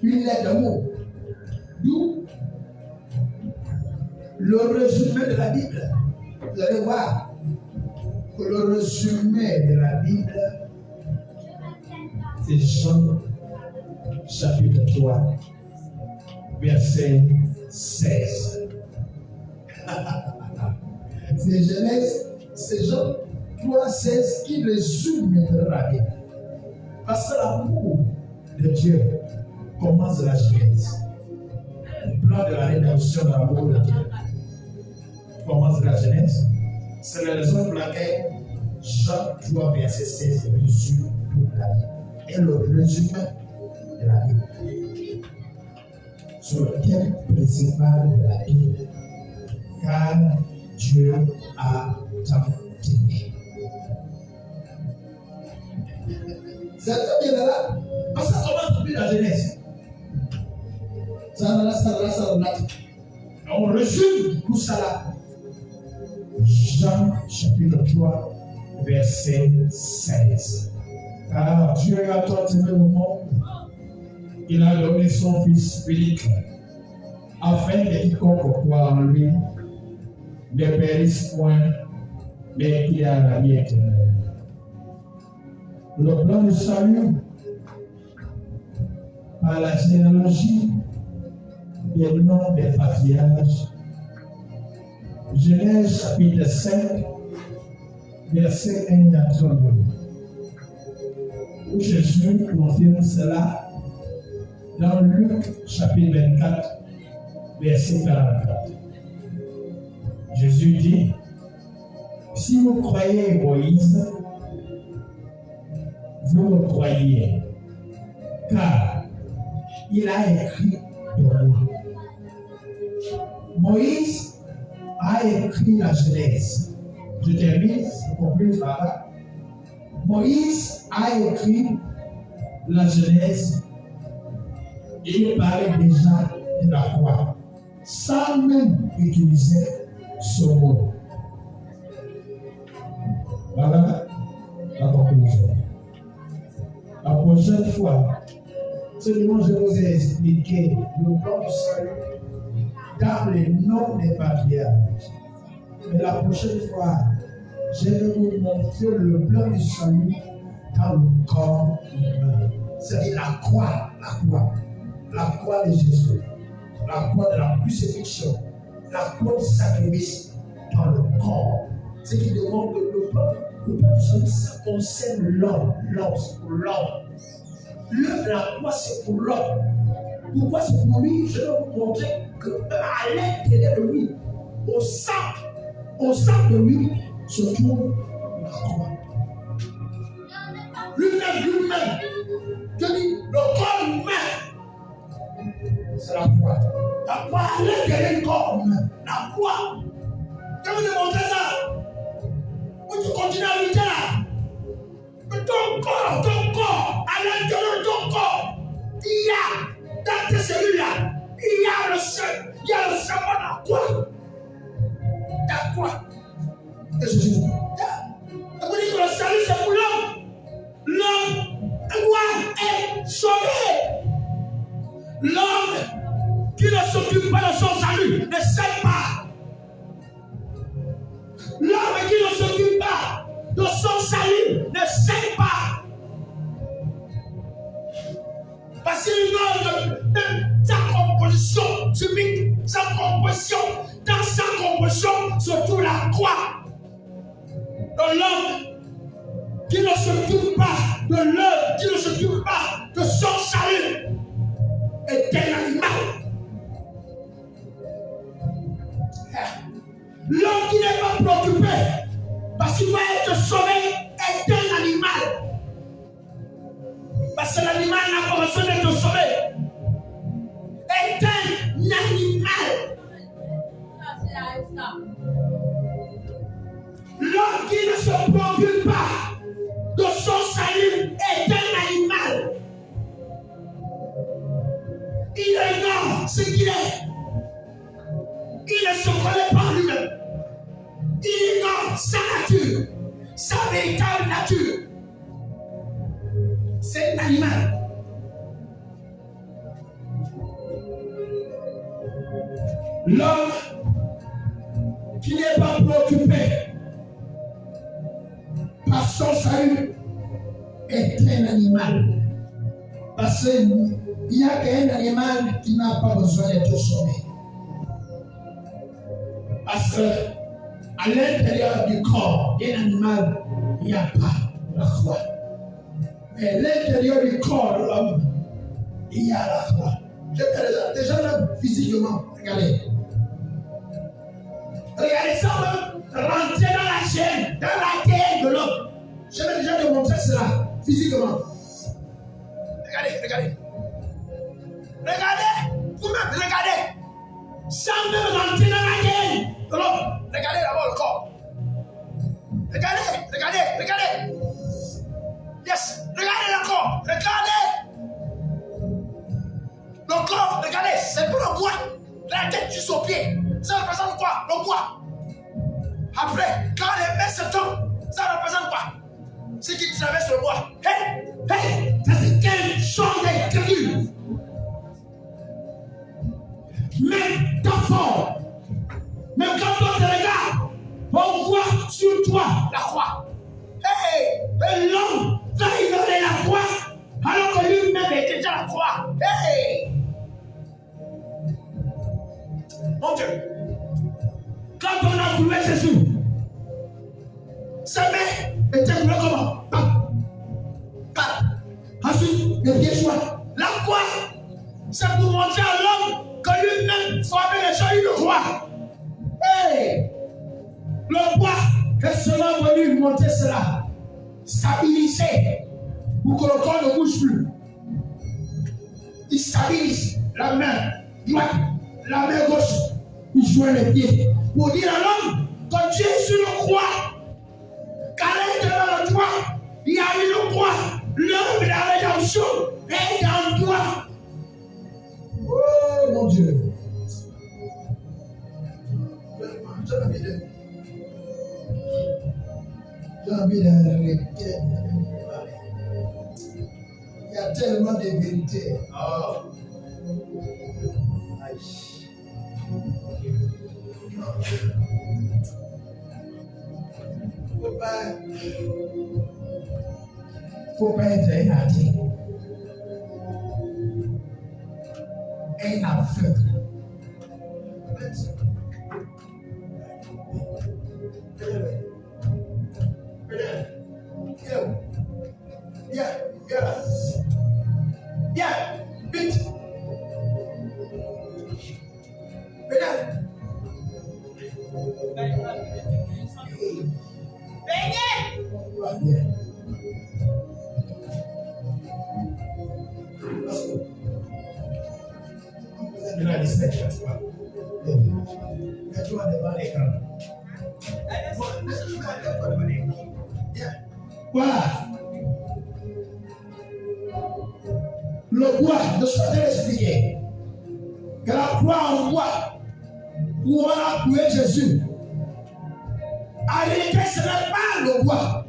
Une lettre d'amour. D'où le résumé de la Bible. Vous allez voir que le résumé de la Bible, c'est Jean chapitre 3, verset 16. C'est Genèse, c'est Jean 3, 16 qui résume la Bible. Parce que l'amour de Dieu commence de la Genèse. Le plan de la rédemption de l'amour de Dieu commence de la Genèse. C'est la raison pour laquelle Jean 3, verset 16 résume toute la Bible. Et le résumé de la Bible. Sur le thème principal de la Bible. Car Dieu a tant aimé. C'est très bien là. Parce que ça commence depuis la Genèse. Ça. On résume tout ça là. Jean chapitre 3, verset 16. Car Dieu a tant aimé le monde, il a donné son Fils unique, afin que quiconque croit en lui ne périsse point, mais qu'il ait la vie éternelle. Le plan du salut par la généalogie des noms des patriarches. Genèse chapitre 5, verset 1 à 32. Où Jésus confirme cela dans Luc chapitre 24, verset 44. Jésus dit, si vous croyez Moïse, vous me croyez, car il a écrit pour moi. Moïse a écrit la Genèse. Je termine, vous comprenez par là. Moïse a écrit la Genèse et il parlait déjà de la croix, sans même utiliser ce mot. Voilà la conclusion. La prochaine fois, seulement je vous ai expliqué le plan du salut dans les noms des patriarches. Mais la prochaine fois, je vais vous montrer le plan du salut dans le corps humain. C'est-à-dire la croix de Jésus, la croix de la crucifixion, la croix du sacrifice dans le corps. Ce qui demande que le plan du salut, ça concerne l'homme. L'homme, c'est pour l'homme. La croix, c'est pour l'homme. Pourquoi c'est pour lui? Je vais vous montrer qu'à l'intérieur de lui, au centre de lui, se trouve la croix. Lui-même, je dis, le corps humain, c'est la croix. La croix à l'intérieur du corps humain. La croix. Je vais vous montrer ça. Où tu continues à lutter là. Ton corps, à l'intérieur de ton corps, il y a, dans tes cellules là, il y a le sang, de la croix. La croix. Et je dis, vous dites que le salut c'est pour l'homme. L'homme doit être sauvé. L'homme qui ne s'occupe pas de son salut ne sait pas. L'homme qui ne s'occupe pas de son salut ne sait pas. Parce qu'il dans sa composition subite, dans sa composition se trouve la croix. De l'homme qui ne s'occupe pas de l'homme, qui ne s'occupe pas de son salut est un animal. L'homme qui n'est pas préoccupé parce qu'il va être sauvé est un animal. Parce que l'animal n'a pas besoin d'être sauvé. Est un animal. L'homme qui ne se préoccupe pas de son salut est un animal. Il ignore ce qu'il est. Il ne se connaît pas lui-même. Il ignore sa nature, sa véritable nature. C'est un animal. L'homme qui n'est pas préoccupé par son salut est un animal. Parce qu'il n'y a qu'un animal qui n'a pas besoin d'être sauvé. Parce que à l'intérieur du corps d'un animal, il n'y a pas la croix. Mais à l'intérieur du corps de l'homme, il y a la croix. Déjà là, physiquement, regardez. Regardez ça, rentrer dans la chaîne, dans la terre de l'homme. Je vais déjà démontrer cela, physiquement. Regardez. Regardez, vous-même, regardez. Sans même rentrer dans la terre de l'homme. Regardez d'abord le corps. Regardez. Yes, regardez le corps. Regardez. Le corps, regardez, c'est pour le bois. la tête jusqu'aux pieds. Ça représente quoi? Le bois. Après, quand les mains se tombent, ça représente quoi? Ce qui traverse le bois. Hey, hey, ça c'est quel genre d'écriture? Métaphore. Mais quand on te regarde, on voit sur toi la croix. Hey, et l'homme, quand il aurait la croix, alors que lui-même était déjà la croix. Hey! Mon Dieu, quand on a trouvé Jésus, sa main était coulée comment? Ensuite, le pied soit. La croix, c'est pour montrer à l'homme que lui-même formait les gens une croix. Hey! Le bois est seulement venu montrer cela. Stabiliser pour que le corps ne bouge plus. Il stabilise la main droite, la main gauche. Il joint les pieds pour dire à l'homme que Dieu est sur le croix. Car devant le toit, il y a une croix. L'homme de la rédemption est en toi. Oh mon Dieu. J'ai envie d'arrêter. Il y a tellement de vérités. Oh. Faut pas être un athée. Un aveugle. Voilà. Le bois, je souhaite expliquer que la croix en bois où on a appuyé Jésus, en réalité, ce n'est pas le bois.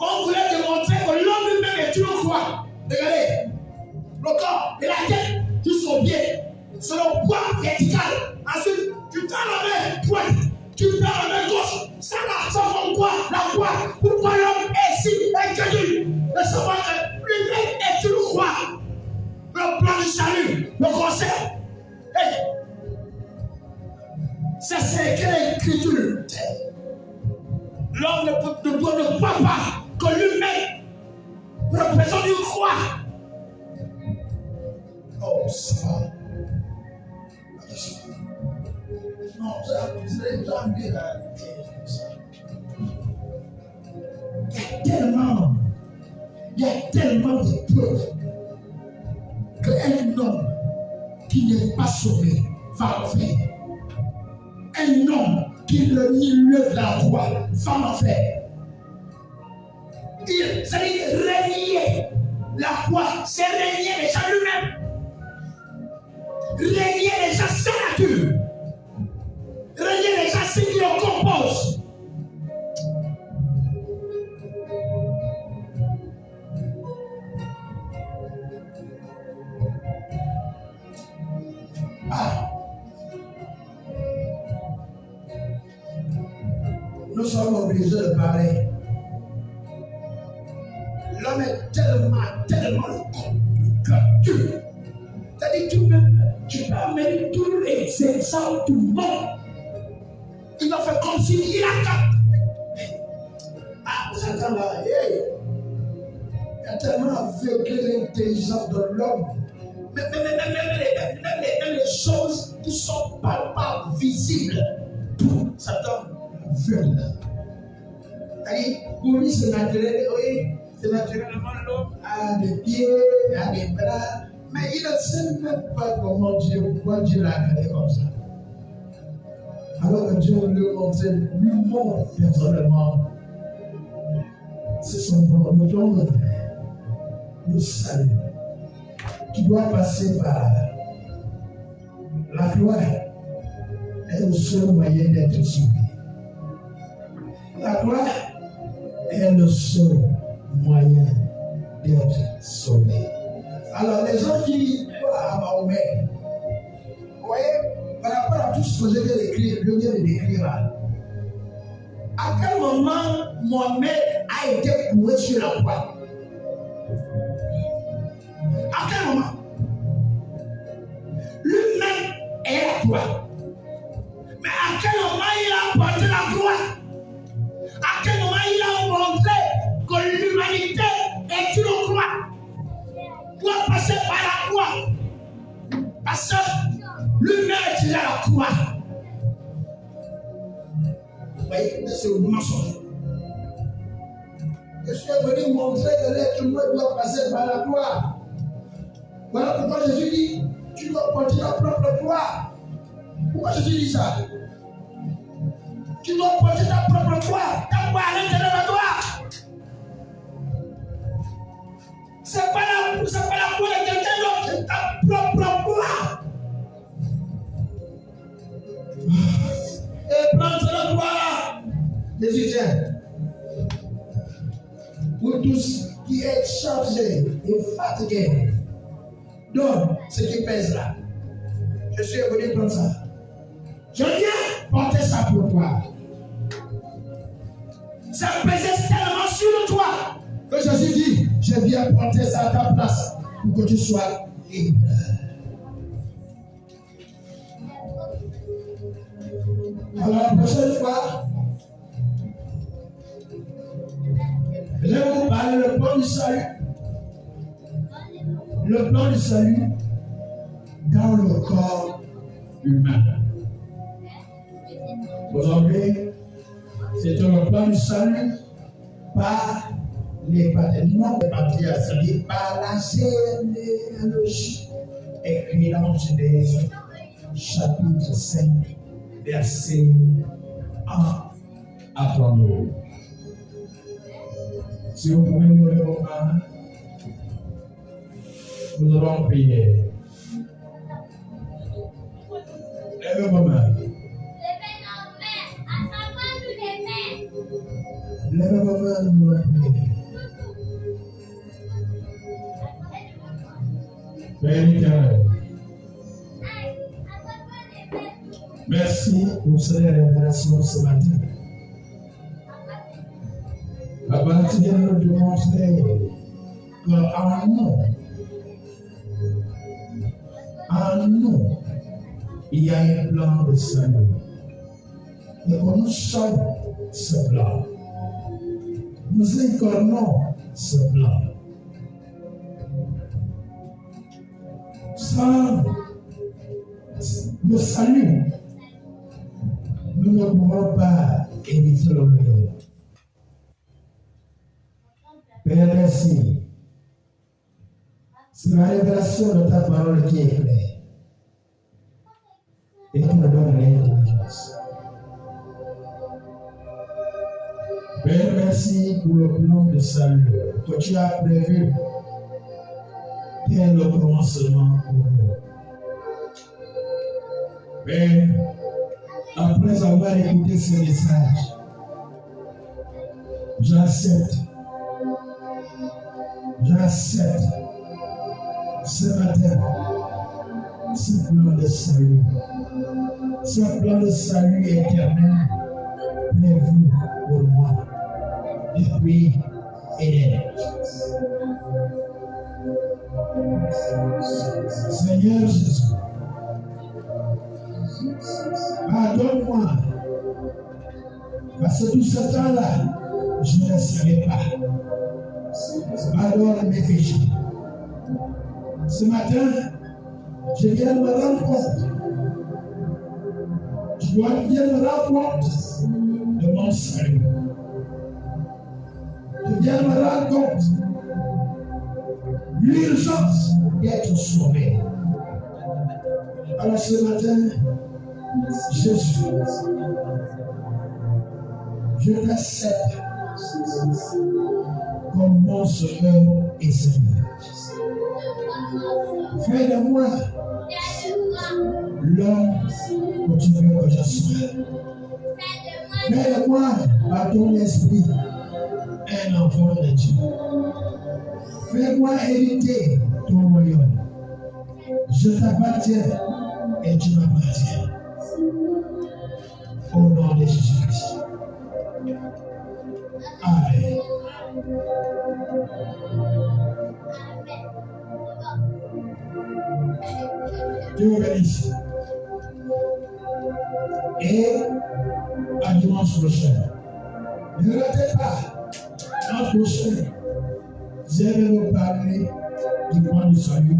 On voulait démontrer que l'homme lui-même est une croix. Regardez, le corps et la tête jusqu'au pied, c'est le bois vertical. Ensuite, tu prends la main droite, tu prends la main gauche. Ça là, ça fait quoi? La croix. Pourquoi l'homme est ici inconnu? De savoir que lui-même est une croix. Le plan du salut, le concept. Hey. Ça c'est quelle écriture? L'homme ne croit pas que lui-même représente une croix. Oh, ça va. Non, c'est jamais la réalité. Il y a tellement de preuves qu'un homme qui n'est pas sauvé va l'enfer. Un homme qui renie le de la croix va l'enfer. C'est-à-dire renier la croix, c'est renier les gens lui-même. Renier les gens sa nature. Renier les gens ce qui le composent. Nous sommes obligés de parler. L'homme est tellement compliqué. C'est-à-dire tu peux amener tous les exemples du monde. Il va faire comme s'il a capté. Ah, Satan là, il a tellement aveuglé l'intelligence de l'homme. Même les choses qui sont pas visibles pour Satan aveugle. C'est-à-dire, pour lui c'est naturel, oui, c'est naturellement l'homme a des pieds, a des bras, mais il ne sait même pas pourquoi Dieu l'a créé comme ça. Alors que Dieu lui montrer lui-même personnellement. C'est son don, le salut, qui doit passer par la gloire. est le seul moyen d'être sauvé. La croix est le seul moyen d'être sauvé. Alors, les gens qui croient à Mahomet, vous voyez, par rapport à tout ce que je viens de décrire là, à quel moment Mohamed a été cloué sur la croix? À quel moment? Lui-même est la croix. Mais à quel moment il a porté la croix? À quel moment il a montré que l'humanité est une croix? Doit passer par la croix. Parce que lui-même est déjà la croix. Vous voyez, c'est le mensonge. Je suis venu montrer que l'être humain doit passer par la croix. Voilà pourquoi Jésus dit, tu dois porter ta propre croix. Pourquoi Jésus dit ça? Tu dois porter ta propre croix. Ta croix à l'intérieur de toi. C'est pas la croix de quelqu'un d'autre, c'est ta propre croix. Et prends cette croix. Jésus vient. Vous tous qui êtes chargés et fatigués, donne ce qui pèse là. Je suis venu prendre ça. Je viens porter ça pour toi. Ça pèse tellement sur toi que Jésus dit, je viens porter ça à ta place pour que tu sois libre. Alors la prochaine fois, je vais vous parler le plan du salut. Le plan du salut dans le corps humain. Aujourd'hui, c'est le plan du salut par les patrimoines des patriarches, c'est-à-dire par la généalogie écrit dans Genèse, chapitre 5, verset 1 à 32. Si vous pouvez nous lever vos mains, nous allons prier. Lève vos mains. Lève vos mains, nous allons prier. Père éternel, merci pour cette révélation ce matin. Papa, tu viens nous démontrer qu'en nous, il y a un plan de salut. Et que nous sommes ce plan. Nous incarnons ce plan. Sans le salut, nous ne pouvons pas éviter le mieux. Père, merci. C'est la révélation de ta parole qui est claire. Et qui me donne l'intelligence. Père, merci pour le plan de salut que tu as prévu dès le commencement pour nous. Père, après avoir écouté ce message, j'accepte ce matin ce plan de salut. Ce plan de salut éternel prévu pour moi depuis Éden. Seigneur Jésus, pardonne-moi parce que tout ce temps-là, je ne savais pas. Pardonne mes péchés. Ce matin, je viens me rendre compte. Je dois bien me rendre compte de mon salut. Je viens me rendre compte l'urgence d'être sauvé. Alors ce matin, Jésus, je t'accepte comme mon Sauveur et Seigneur. Fais de moi L'homme continue que je sois. Fais-moi par ton esprit un enfant de Dieu. Fais-moi hériter ton royaume. Je t'appartiens et tu m'appartiens. Au nom de Jésus-Christ. Amen. Dieu vous bénisse. Et à dimanche prochain. Ne ratez pas. L'an prochain, je vais vous parler du point de salut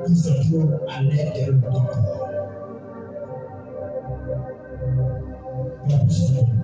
qui se trouve à l'intérieur de ton corps. La prochaine.